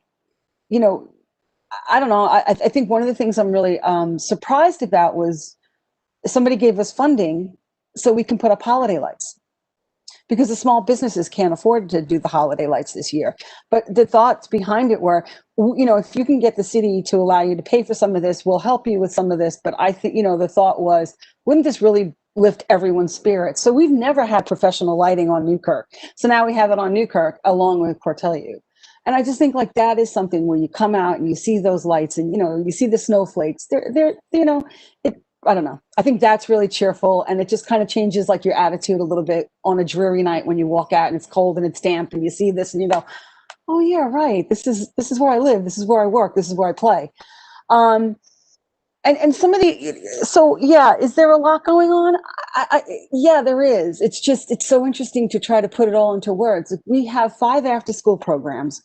I don't know. I think one of the things I'm really surprised about was somebody gave us funding so we can put up holiday lights, because the small businesses can't afford to do the holiday lights this year. But the thoughts behind it were, if you can get the city to allow you to pay for some of this, we'll help you with some of this. But I think, the thought was, wouldn't this really lift everyone's spirits? So we've never had professional lighting on Newkirk. So now we have it on Newkirk along with Cortelyou. And I just think like that is something where you come out and you see those lights and, you see the snowflakes. I don't know. I think that's really cheerful, and it just kind of changes like your attitude a little bit on a dreary night when you walk out and it's cold and it's damp and you see this and you go, oh yeah, right. This is where I live. This is where I work. This is where I play. And some of is there a lot going on? Yeah, there is. It's so interesting to try to put it all into words. We have 5 after-school programs.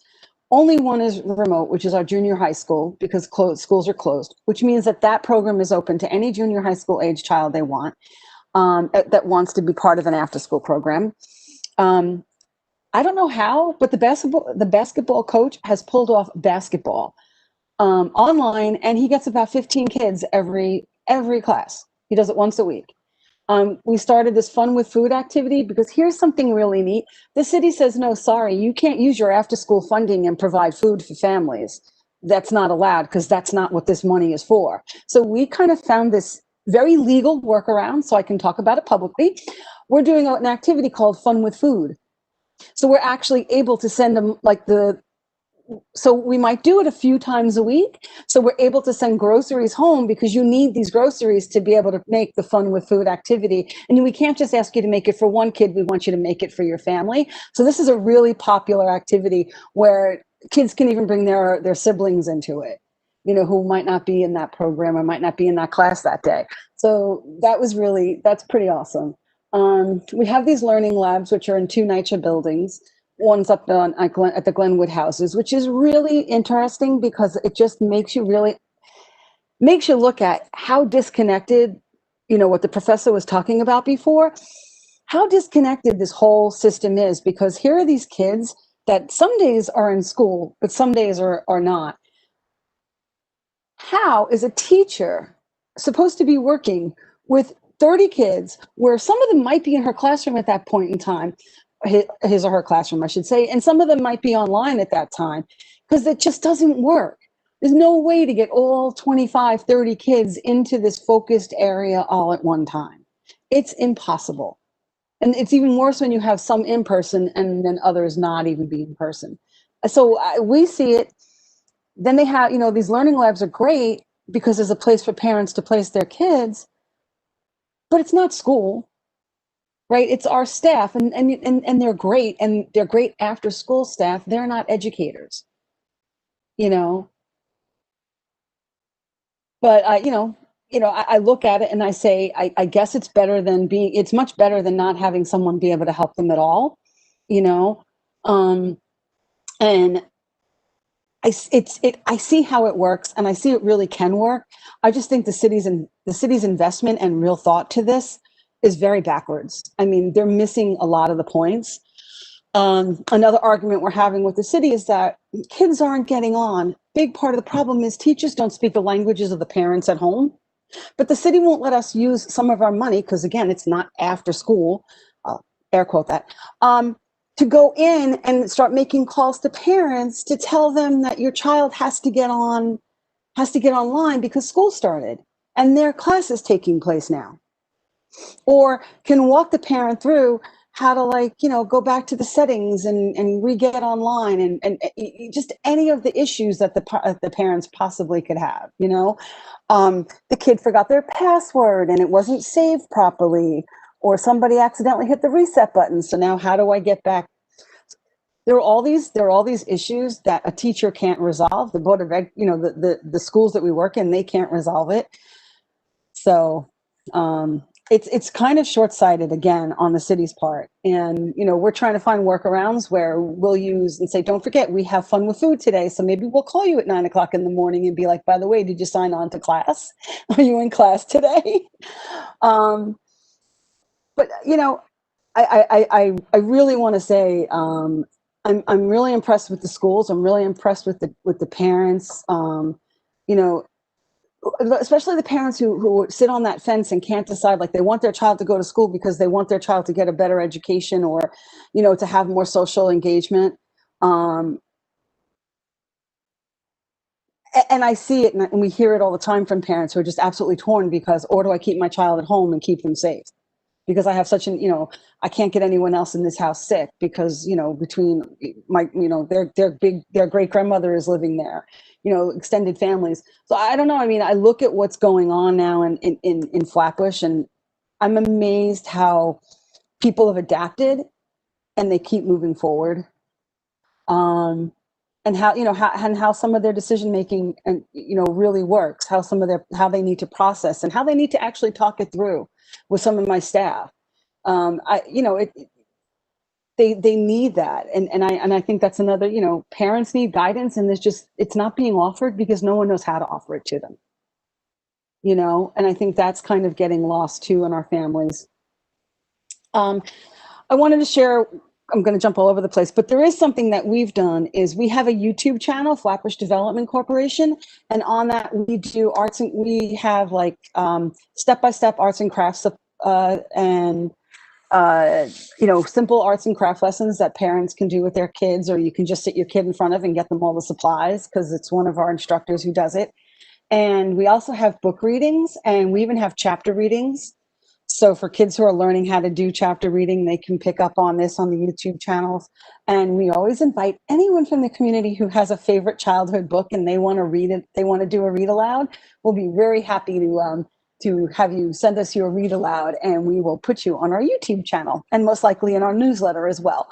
Only one is remote, which is our junior high school, because schools are closed, which means that program is open to any junior high school age child they want, that wants to be part of an after-school program. I don't know how, but the basketball coach has pulled off basketball online, and he gets about 15 kids every class. He does it once a week. We started this Fun with Food activity, because here's something really neat. The city says, no, sorry, you can't use your after-school funding and provide food for families. That's not allowed, because that's not what this money is for. So we kind of found this very legal workaround, so I can talk about it publicly. We're doing an activity called Fun with Food. So we're actually able to send them like the so we might do it a few times a week. So we're able to send groceries home because you need these groceries to be able to make the fun with food activity. And we can't just ask you to make it for one kid. We want you to make it for your family. So this is a really popular activity where kids can even bring their siblings into it, who might not be in that program or might not be in that class that day. So that's pretty awesome. We have these learning labs, which are in 2 NYCHA buildings. One's up at the Glenwood houses, which is really interesting because it just makes you look at how disconnected, what the professor was talking about before, how disconnected this whole system is, because here are these kids that some days are in school, but some days are not. How is a teacher supposed to be working with 30 kids where some of them might be in her classroom at that point in time, his or her classroom, I should say, and some of them might be online at that time, because it just doesn't work. There's no way to get all 25, 30 kids into this focused area all at one time. It's impossible. And it's even worse when you have some in person and then others not even be in person. So we see it. Then they have, these learning labs are great because there's a place for parents to place their kids, but it's not school. Right, it's our staff, and they're great, and they're great after school staff. They're not educators, But I look at it and I say, I guess it's better than it's much better than not having someone be able to help them at all, and I see how it works, and I see it really can work. I just think the city's investment and real thought to this is very backwards. I mean, they're missing a lot of the points. Another argument we're having with the city is that kids aren't getting on. Big part of the problem is teachers don't speak the languages of the parents at home, but the city won't let us use some of our money, because again, it's not after school, air quote that, to go in and start making calls to parents to tell them that your child has to get online because school started and their class is taking place now. Or can walk the parent through how to go back to the settings and re-get online and just any of the issues that the parents possibly could have, the kid forgot their password and it wasn't saved properly, or somebody accidentally hit the reset button. So now how do I get back? There are all these issues that a teacher can't resolve. The Board of Ed, the schools that we work in, they can't resolve it. So, it's kind of short-sighted again on the city's part. And, we're trying to find workarounds where we'll use and say, don't forget, we have fun with food today. So maybe we'll call you at 9 o'clock in the morning and be like, by the way, did you sign on to class? Are you in class today? But, I really want to say, I'm really impressed with the schools. I'm really impressed with the parents, especially the parents who sit on that fence and can't decide, like they want their child to go to school because they want their child to get a better education or, to have more social engagement. And I see it, and we hear it all the time from parents who are just absolutely torn because, or do I keep my child at home and keep them safe? Because I have I can't get anyone else in this house sick because, between my, their great grandmother is living there, extended families. So I don't know. I mean, I look at what's going on now in Flatbush, and I'm amazed how people have adapted and they keep moving forward. And how some of their decision making and really works, how they need to process and how they need to actually talk it through with some of my staff. They need that, and I think that's another. Parents need guidance, and it's not being offered because no one knows how to offer it to them. And I think that's kind of getting lost too in our families. I wanted to share. I'm going to jump all over the place, but there is something that we've done is we have a YouTube channel, Flatbush Development Corporation. And on that we do we have step-by-step arts and crafts, and simple arts and craft lessons that parents can do with their kids, or you can just sit your kid in front of and get them all the supplies because it's one of our instructors who does it. And we also have book readings, and we even have chapter readings. So for kids who are learning how to do chapter reading, they can pick up on this on the YouTube channels. And we always invite anyone from the community who has a favorite childhood book and they want to read it, they want to do a read aloud. We'll be very happy to have you send us your read aloud, and we will put you on our YouTube channel and most likely in our newsletter as well.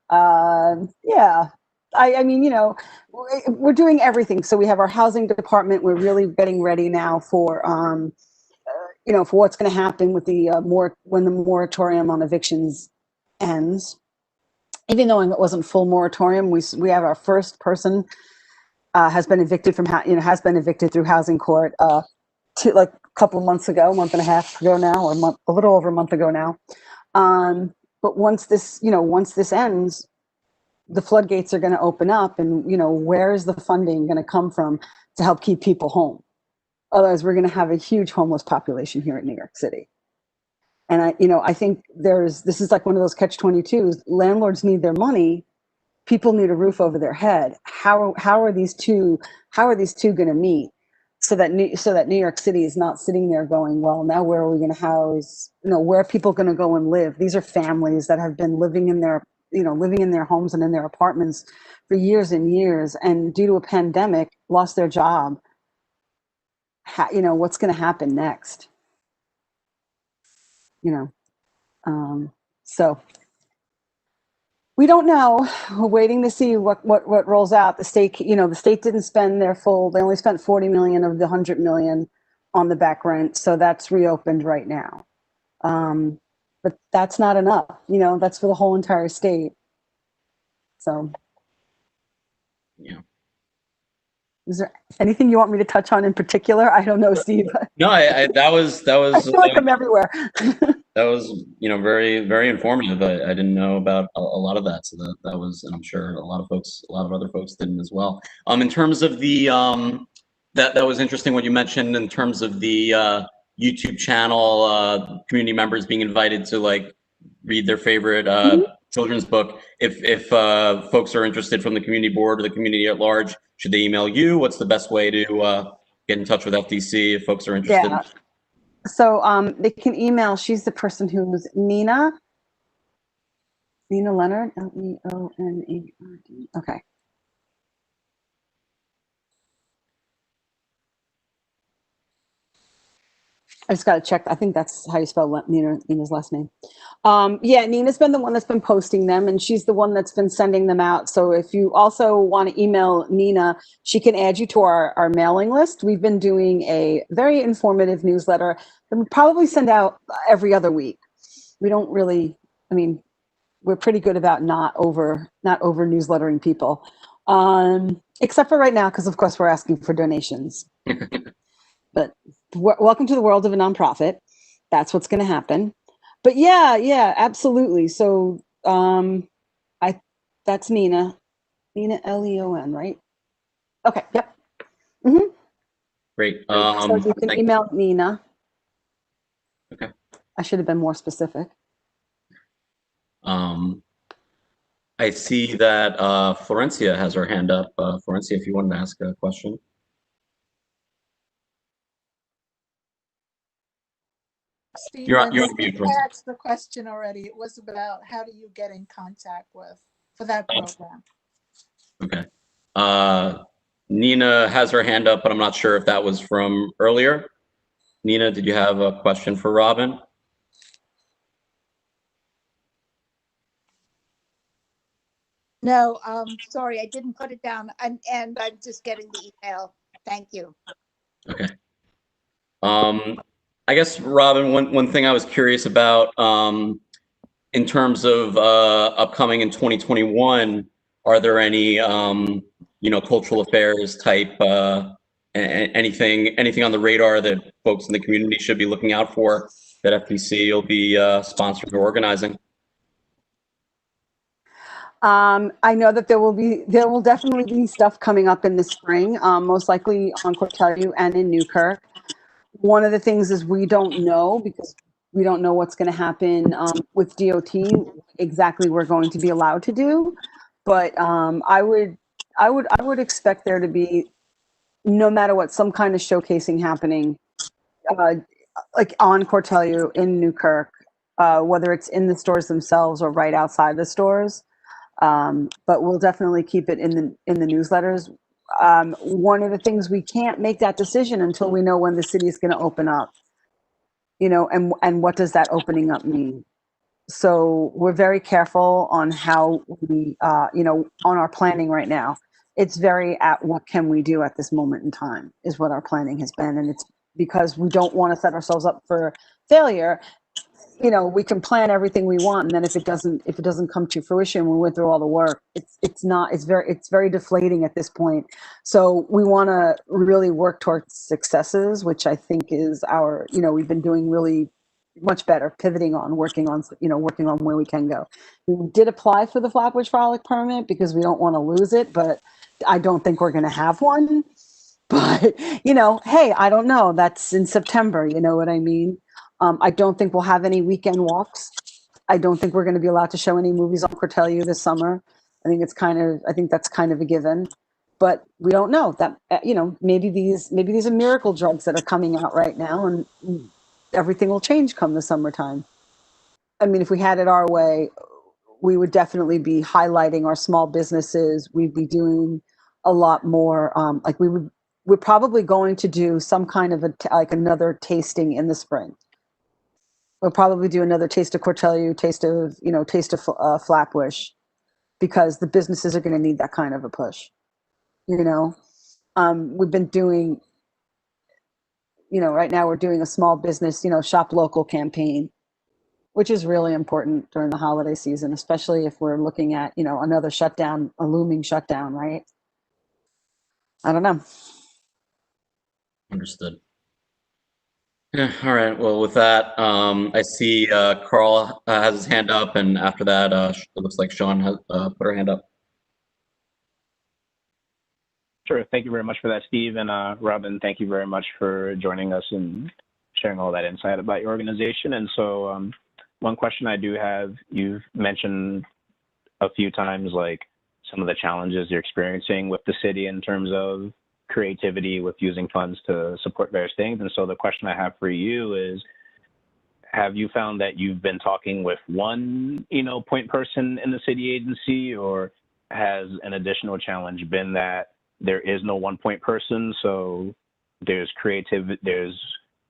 Yeah, I mean, you know, we're doing everything. So we have our housing department. We're really getting ready now for, you know, for what's going to happen with the when the moratorium on evictions ends. Even though it wasn't full moratorium, we have our first person has been evicted from has been evicted through housing court like a couple of months ago, month and a half ago now, or a little over a month ago now. But once this ends, the floodgates are going to open up, and you know, where is the funding going to come from to help keep people home? Otherwise, we're going to have a huge homeless population here in New York City. And I think this is like one of those catch-22s. Landlords need their money, people need a roof over their head. How are these two going to meet so that New York City is not sitting there going, well, now where are we going to house? You know, where are people going to go and live? These are families that have been living in their homes and in their apartments for years and years, and due to a pandemic, lost their job. What's going to happen next? So we don't know. We're waiting to see what rolls out. The state didn't spend their full. They only spent 40 million of the 100 million on the back rent, so that's reopened right now. But that's not enough. That's for the whole entire state. So, Yeah. Is there anything you want me to touch on in particular? I don't know, Steve. No, that was. I feel like I'm everywhere. That was, very, very informative. I didn't know about a lot of that. So that was, and I'm sure a lot of other folks didn't as well. In terms of the, that was interesting what you mentioned in terms of the YouTube channel, community members being invited to read their favorite children's book. If folks are interested from the community board or the community at large, should they email you? What's the best way to get in touch with FDC if folks are interested? Yeah. So they can email. She's the person who's Nina Leonard, Leonerd. Okay. I just got to check. I think that's how you spell Nina's last name. Yeah, Nina's been the one that's been posting them, and she's the one that's been sending them out. So if you also want to email Nina, she can add you to our mailing list. We've been doing a very informative newsletter that we probably send out every other week. We don't really, we're pretty good about not over newslettering people, except for right now, because of course we're asking for donations. But welcome to the world of a nonprofit. That's what's going to happen. But yeah, absolutely. So that's Nina Leon, right? Okay. Yep. Mm-hmm. Great. So you can email Nina. Okay. I should have been more specific. I see that Florencia has her hand up. Florencia, if you wanted to ask a question. Steve, You're on mute. I asked the question already. It was about how do you get in contact for that program. Okay. Nina has her hand up, but I'm not sure if that was from earlier. Nina, did you have a question for Robin? No, sorry, I didn't put it down, and I'm just getting the email. Thank you. Okay. I guess, Robin, one thing I was curious about in terms of upcoming in 2021, are there any cultural affairs type anything on the radar that folks in the community should be looking out for that FDC will be sponsoring or organizing? I know that there will definitely be stuff coming up in the spring, most likely on Cortelyou and in Newkirk. One of the things is we don't know, because we don't know what's going to happen with DOT, exactly we're going to be allowed to do. But I would expect there to be, no matter what, some kind of showcasing happening like on Cortelyou in Newkirk, whether it's in the stores themselves or right outside the stores. But we'll definitely keep it in the newsletters. One of the things, we can't make that decision until we know when the city is going to open up, and what does that opening up mean? So we're very careful on how we, on our planning right now. It's very at what can we do at this moment in time is what our planning has been. And it's because we don't want to set ourselves up for failure. We can plan everything we want, and then if it doesn't come to fruition, we went through all the work. It's very deflating at this point. So we want to really work towards successes, which I think is we've been doing really much better, working on where we can go. We did apply for the Flatbush Frolic permit because we don't want to lose it, but I don't think we're going to have one. But hey, I don't know. That's in September. You know what I mean? I don't think we'll have any weekend walks. I don't think we're going to be allowed to show any movies on Cortelyou this summer. I think that's kind of a given, but we don't know that, maybe these are miracle drugs that are coming out right now, and everything will change come the summertime. I mean, if we had it our way, we would definitely be highlighting our small businesses. We'd be doing a lot more. We're probably going to do some kind of another tasting in the spring. We'll probably do another taste of Cortelyou, taste of Flatbush, because the businesses are going to need that kind of a push. We've been doing, right now we're doing a small business, shop local campaign, which is really important during the holiday season, especially if we're looking at, another shutdown, a looming shutdown, right? I don't know. Understood. Yeah, all right. Well, with that, I see Carl has his hand up, and after that, it looks like Sean has put her hand up. Sure. Thank you very much for that, Steve. And Robin, thank you very much for joining us and sharing all that insight about your organization. And so one question I do have, you've mentioned a few times, like some of the challenges you're experiencing with the city in terms of creativity with using funds to support various things. And so the question I have for you is, have you found that you've been talking with one, point person in the city agency, or has an additional challenge been that there is no one point person? So there's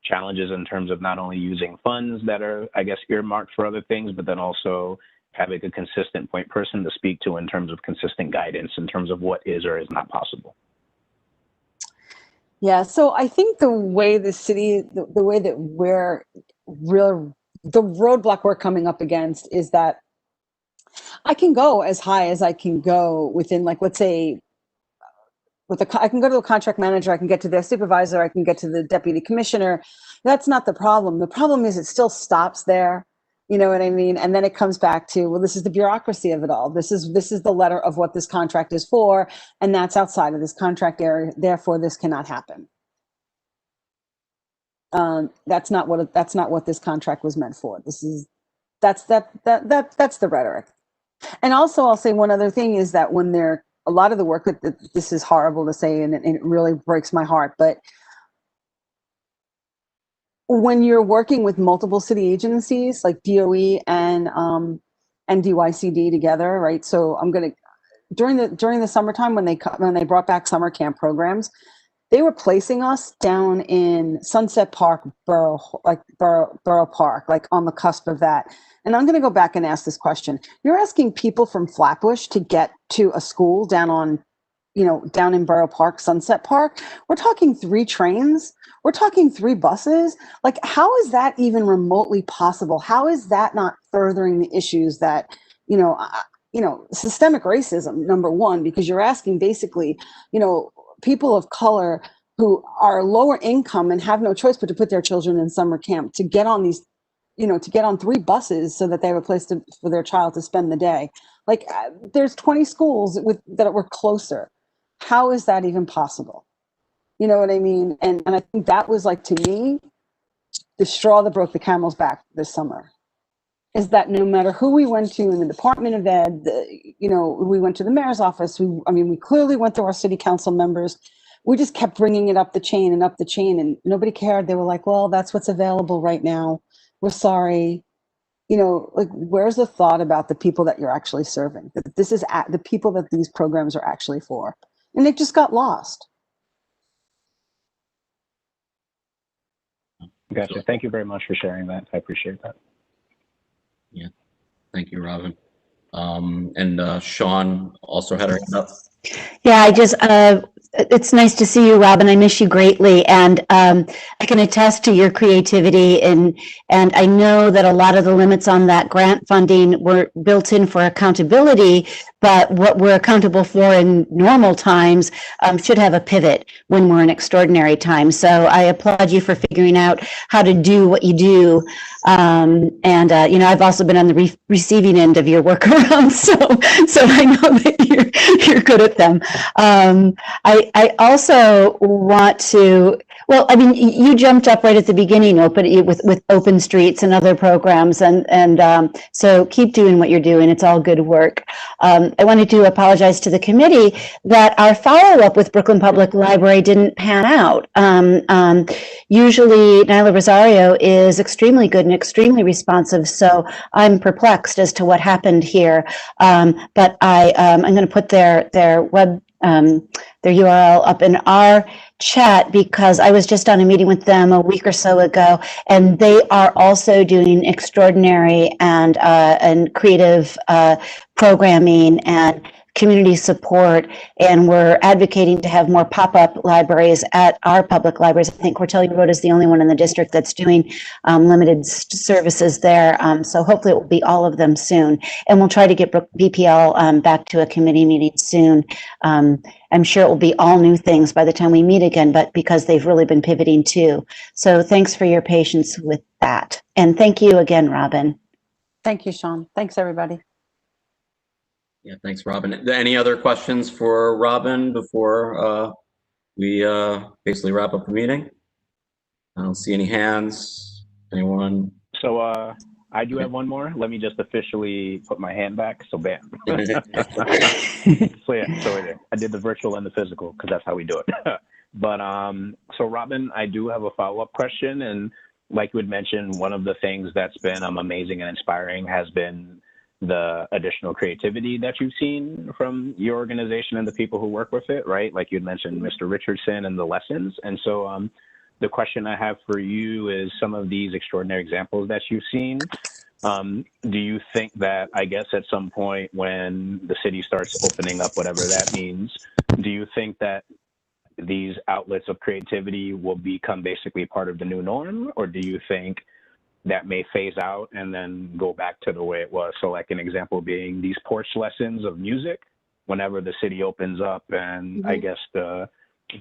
challenges in terms of not only using funds that are, I guess, earmarked for other things, but then also having a consistent point person to speak to in terms of consistent guidance in terms of what is or is not possible. Yeah, so I think the way the city, the way that the roadblock we're coming up against is that I can go as high as I can go within, let's say, I can go to a contract manager, I can get to their supervisor, I can get to the deputy commissioner. That's not the problem. The problem is it still stops there. You know what I mean? And then it comes back to, well, this is the bureaucracy of it all. This is the letter of what this contract is for, and that's outside of this contract area. Therefore, this cannot happen. That's not what this contract was meant for. That's the rhetoric. And also, I'll say one other thing is that when a lot of the work that this is horrible to say, and it really breaks my heart, but when you're working with multiple city agencies like DOE and DYCD together, right? So during the summertime when they brought back summer camp programs, they were placing us down in Sunset Park, Borough Park, like on the cusp of that. And I'm going to go back and ask this question. You're asking people from Flatbush to get to a school down in Borough Park, Sunset Park. We're talking 3 trains. We're talking 3 buses. Like, how is that even remotely possible? How is that not furthering the issues that, systemic racism, number one, because you're asking basically, people of color who are lower income and have no choice but to put their children in summer camp to get on these, to get on 3 buses so that they have a place for their child to spend the day. Like, there's 20 schools that were closer. How is that even possible? You know what I mean? And I think that was, like, to me, the straw that broke the camel's back this summer, is that no matter who we went to in the Department of Ed, we went to the mayor's office. We clearly went to our city council members, we just kept bringing it up the chain and up the chain, and nobody cared. They were like, well, that's what's available right now. We're sorry. You know, like, where's the thought about the people that you're actually serving? That this is the people that these programs are actually for. And it just got lost. Gotcha. Thank you very much for sharing that. I appreciate that. Yeah. Thank you, Robin. And Sean also had her hand up. Yeah, it's nice to see you, Robin. I miss you greatly, and I can attest to your creativity, and I know that a lot of the limits on that grant funding were built in for accountability, but what we're accountable for in normal times should have a pivot when we're in extraordinary times. So I applaud you for figuring out how to do what you do. You know, I've also been on the receiving end of your workarounds, so I know that you're good at them. I also want to, well, I mean, you jumped up right at the beginning, with Open Streets and other programs, and so keep doing what you're doing. It's all good work. I wanted to apologize to the committee that our follow-up with Brooklyn Public Library didn't pan out. Usually Nyla Rosario is extremely good and extremely responsive, so I'm perplexed as to what happened here. But I'm going to put their URL up in our chat, because I was just on a meeting with them a week or so ago, and they are also doing extraordinary and creative programming and community support, and we're advocating to have more pop-up libraries at our public libraries. I think Cortellia Road is the only one in the district that's doing limited services there, so hopefully it will be all of them soon, and we'll try to get BPL back to a committee meeting soon. I'm sure it will be all new things by the time we meet again, but because they've really been pivoting too. So thanks for your patience with that, and thank you again, Robin. Thank you, Sean. Thanks, everybody. Yeah, thanks, Robin. Any other questions for Robin before we basically wrap up the meeting? I don't see any hands. Anyone? So I do have one more. Let me just officially put my hand back. So bam. So I did the virtual and the physical because that's how we do it. But so Robin, I do have a follow-up question, and like you had mentioned, one of the things that's been amazing and inspiring has been the additional creativity that you've seen from your organization and the people who work with it, right? Like you'd mentioned Mr. Richardson and the lessons. And so the question I have for you is, some of these extraordinary examples that you've seen, do you think that, I guess at some point when the city starts opening up, whatever that means, do you think that these outlets of creativity will become basically part of the new norm? Or do you think that may phase out and then go back to the way it was? So like an example being these porch lessons of music, whenever the city opens up and I guess the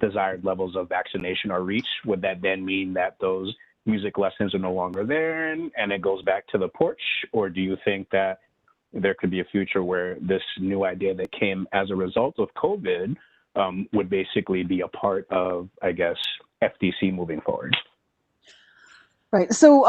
desired levels of vaccination are reached, would that then mean that those music lessons are no longer there and it goes back to the porch? Or do you think that there could be a future where this new idea that came as a result of COVID would basically be a part of, I guess, FDC moving forward? Right. So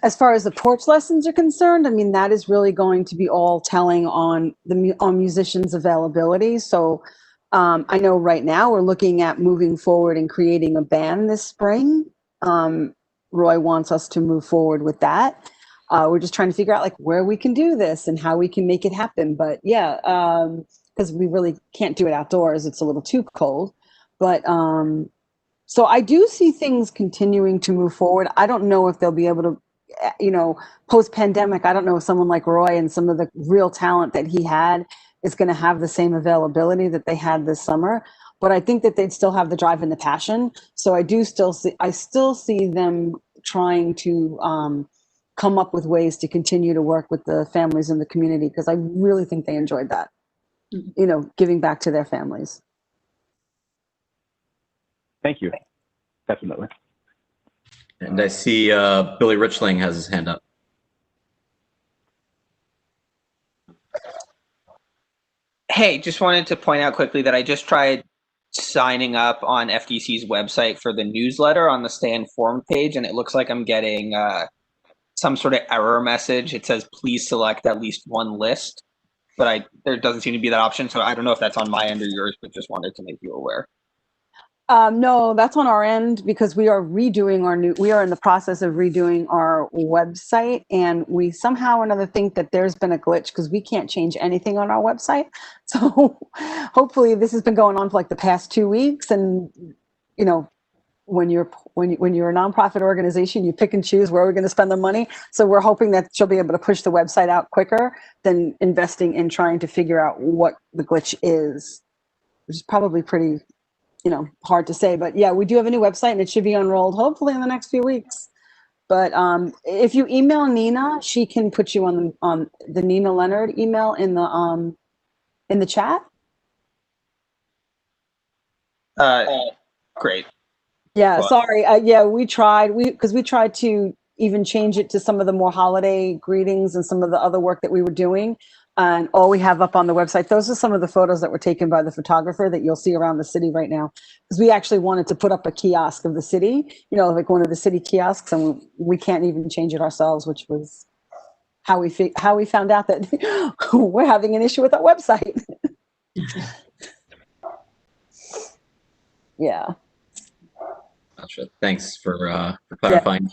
as far as the porch lessons are concerned, I mean, that is really going to be all telling on musicians' availability. So I know right now we're looking at moving forward and creating a band this spring. Roy wants us to move forward with that. We're just trying to figure out like where we can do this and how we can make it happen. But yeah, because we really can't do it outdoors. It's a little too cold. But so I do see things continuing to move forward. I don't know if they'll be able to, you know, post-pandemic, I don't know if someone like Roy and some of the real talent that he had is going to have the same availability that they had this summer. But I think that they'd still have the drive and the passion. So I still see them trying to come up with ways to continue to work with the families in the community, because I really think they enjoyed that, you know, giving back to their families. Thank you. Definitely. And I see Billy Richling has his hand up. Hey, just wanted to point out quickly that I just tried signing up on FDC's website for the newsletter on the Stay Informed page, and it looks like I'm getting some sort of error message. It says, please select at least one list, but there doesn't seem to be that option. So I don't know if that's on my end or yours, but just wanted to make you aware. No, that's on our end because we are we are in the process of redoing our website, and we somehow or another think that there's been a glitch because we can't change anything on our website. So hopefully this has been going on for like the past 2 weeks, and you know, when you're a nonprofit organization, you pick and choose where we're going to spend the money. So we're hoping that she'll be able to push the website out quicker than investing in trying to figure out what the glitch is, which is probably pretty, hard to say. But yeah, we do have a new website, and it should be unrolled hopefully in the next few weeks. But if you email Nina, she can put you on the Nina Leonard email in the chat. Great. Yeah, Well- sorry. Yeah, we tried to even change it to some of the more holiday greetings and some of the other work that we were doing. And all we have up on the website, those are some of the photos that were taken by the photographer that you'll see around the city right now. Because we actually wanted to put up a kiosk of the city, like one of the city kiosks, and we can't even change it ourselves, which was how we found out that we're having an issue with our website. Yeah. Gotcha. Thanks for clarifying.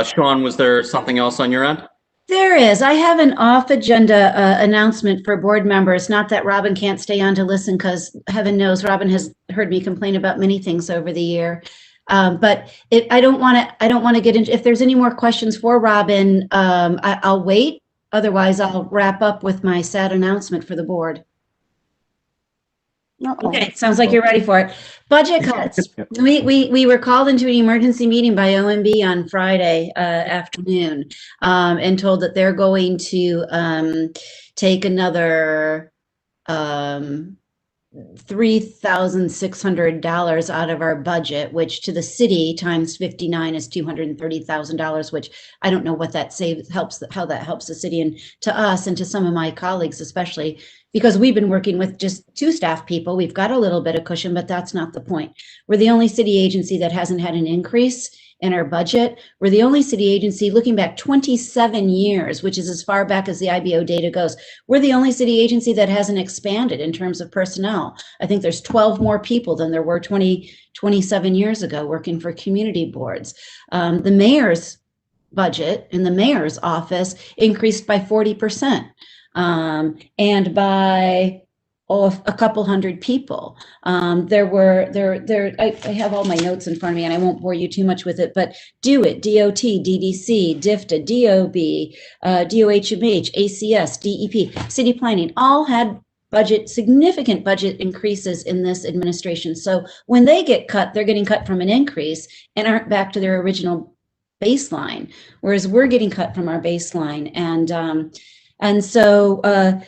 Sean, was there something else on your end? There is. I have an off-agenda announcement for board members. Not that Robin can't stay on to listen, because heaven knows Robin has heard me complain about many things over the year. But I don't want to get into. If there's any more questions for Robin, I'll wait. Otherwise, I'll wrap up with my sad announcement for the board. Uh-oh. Okay, sounds like you're ready for it. Budget cuts. We were called into an emergency meeting by OMB on Friday afternoon and told that they're going to take another $3,600 out of our budget, which to the city times 59 is $230,000, which I don't know what that how that helps the city, and to us and to some of my colleagues, especially because we've been working with just 2 staff people. We've got a little bit of cushion, but that's not the point. We're the only city agency that hasn't had an increase in our budget. We're the only city agency looking back 27 years, which is as far back as the IBO data goes. We're the only city agency that hasn't expanded in terms of personnel. I think there's 12 more people than there were 27 years ago working for community boards. The mayor's budget in the mayor's office increased by 40%, and by a couple hundred people. I have all my notes in front of me, and I won't bore you too much with it, but DOT, DDC, DFTA, DOB, DOHMH, ACS, DEP, city planning, all had significant budget increases in this administration. So when they get cut, they're getting cut from an increase and aren't back to their original baseline, whereas we're getting cut from our baseline. And so I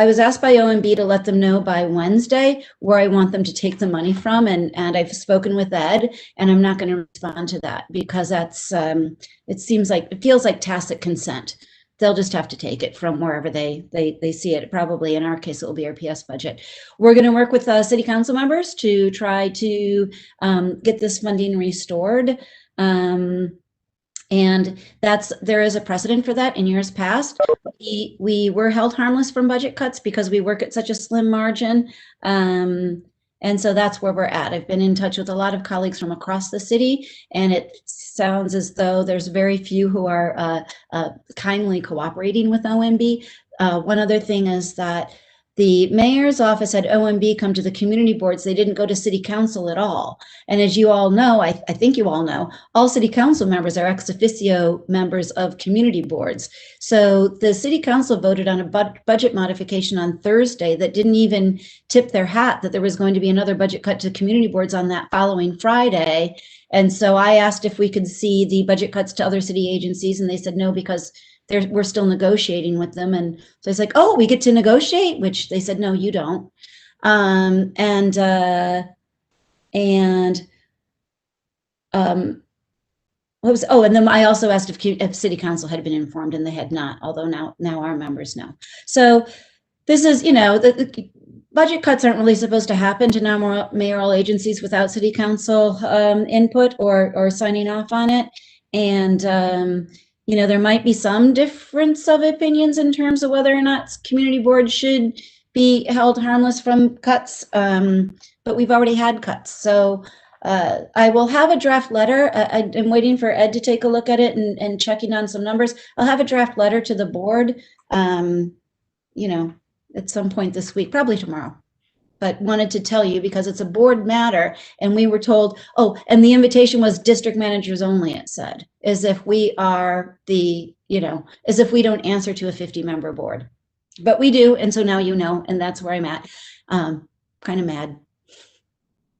was asked by OMB to let them know by Wednesday where I want them to take the money from, and I've spoken with Ed, and I'm not going to respond to that because that's it feels like tacit consent. They'll just have to take it from wherever they see it. Probably in our case, it will be our PS budget. We're going to work with city council members to try to get this funding restored. And there is a precedent for that in years past. We were held harmless from budget cuts because we work at such a slim margin. And so that's where we're at. I've been in touch with a lot of colleagues from across the city, and it sounds as though there's very few who are kindly cooperating with OMB. One other thing is that the mayor's office had OMB come to the community boards. They didn't go to city council at all. And as you all know, I think you all know, all city council members are ex officio members of community boards. So the city council voted on a budget modification on Thursday that didn't even tip their hat that there was going to be another budget cut to community boards on that following Friday. And so I asked if we could see the budget cuts to other city agencies, and they said no, because we're still negotiating with them. And so it's like, oh, we get to negotiate, which they said, no, you don't. And then I also asked if city council had been informed, and they had not, although now our members know. So this is, the budget cuts aren't really supposed to happen to mayoral agencies without city council input or signing off on it. And there might be some difference of opinions in terms of whether or not community boards should be held harmless from cuts, but we've already had cuts. So I will have a draft letter. I'm waiting for Ed to take a look at it and checking on some numbers. I'll have a draft letter to the board, at some point this week, probably tomorrow. But wanted to tell you because it's a board matter, and we were told, oh, and the invitation was district managers only, it said, as if we are as if we don't answer to a 50-member board. But we do, and so now you know, and that's where I'm at. Kind of mad.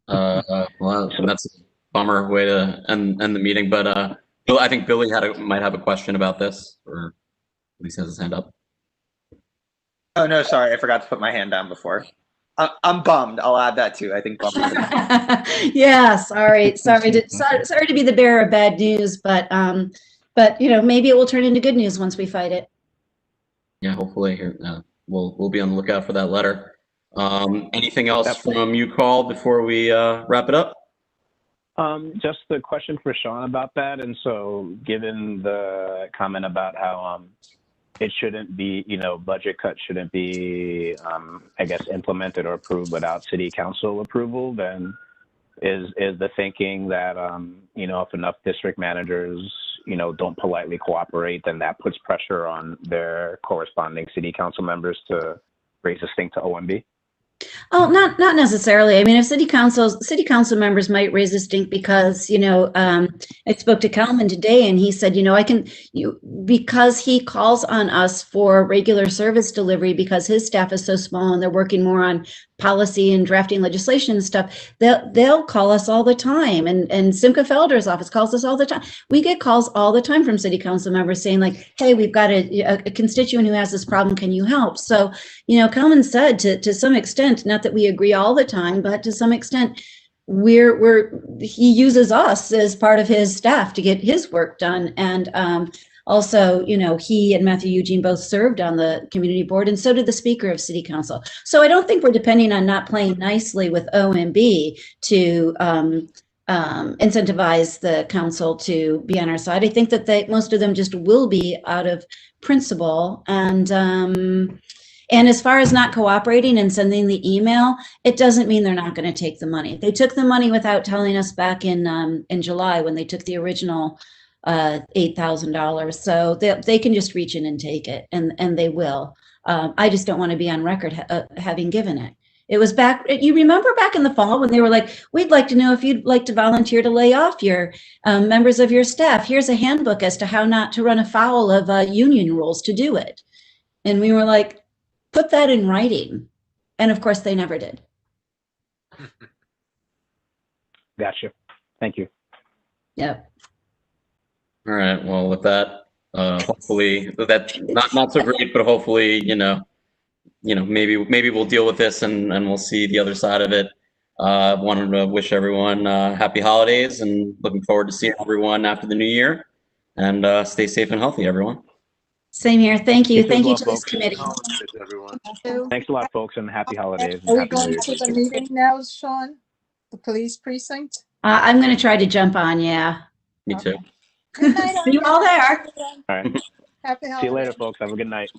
Well, that's a bummer way to end the meeting, but Bill, I think Billy might have a question about this, or at least has his hand up. Oh, no, sorry. I forgot to put my hand down before. I'm bummed. I'll add that too. I think bummed. Yeah, sorry to be the bearer of bad news, but maybe it will turn into good news once we fight it. Yeah, hopefully we'll be on the lookout for that letter. Anything else from you, Carl, before we wrap it up? Just a question for Sean about that. And so given the comment about how it shouldn't be, budget cuts shouldn't be, implemented or approved without city council approval, then is the thinking that, if enough district managers, don't politely cooperate, then that puts pressure on their corresponding city council members to raise a stink to OMB? Oh, not necessarily. I mean, if city council members might raise a stink because, I spoke to Kalman today and he said, because he calls on us for regular service delivery because his staff is so small and they're working more on policy and drafting legislation and stuff, they'll call us all the time. And Simca Felder's office calls us all the time. We get calls all the time from city council members saying like, hey, we've got a constituent who has this problem. Can you help? So, Kalman said to some extent, not that we agree all the time, but to some extent, he uses us as part of his staff to get his work done. And also, he and Matthew Eugene both served on the community board, and so did the speaker of city council. So I don't think we're depending on not playing nicely with OMB to incentivize the council to be on our side. I think that most of them just will be out of principle. And as far as not cooperating and sending the email, it doesn't mean they're not going to take the money. They took the money without telling us back in July when they took the original $8,000. So they can just reach in and take it, and they will. I just don't want to be on record having given it. It was back, you remember back in the fall when they were like, we'd like to know if you'd like to volunteer to lay off your members of your staff. Here's a handbook as to how not to run afoul of union rules to do it. And we were like, put that in writing. And of course, they never did. Gotcha. Thank you. Yep. All right. Well, with that, hopefully that's not so great, but hopefully, maybe we'll deal with this and we'll see the other side of it. Wanted to wish everyone happy holidays and looking forward to seeing everyone after the new year. And stay safe and healthy, everyone. Same here. Thank you. You Thank you as to well, this committee. Holidays, everyone. Thanks a lot, folks, and happy holidays. Are we And happy New going Year. to the meeting now, Sean? The police precinct? I'm going to try to jump on. Yeah. Me too. Good night. See you all there. All right. Happy holidays. See you later, folks. Have a good night.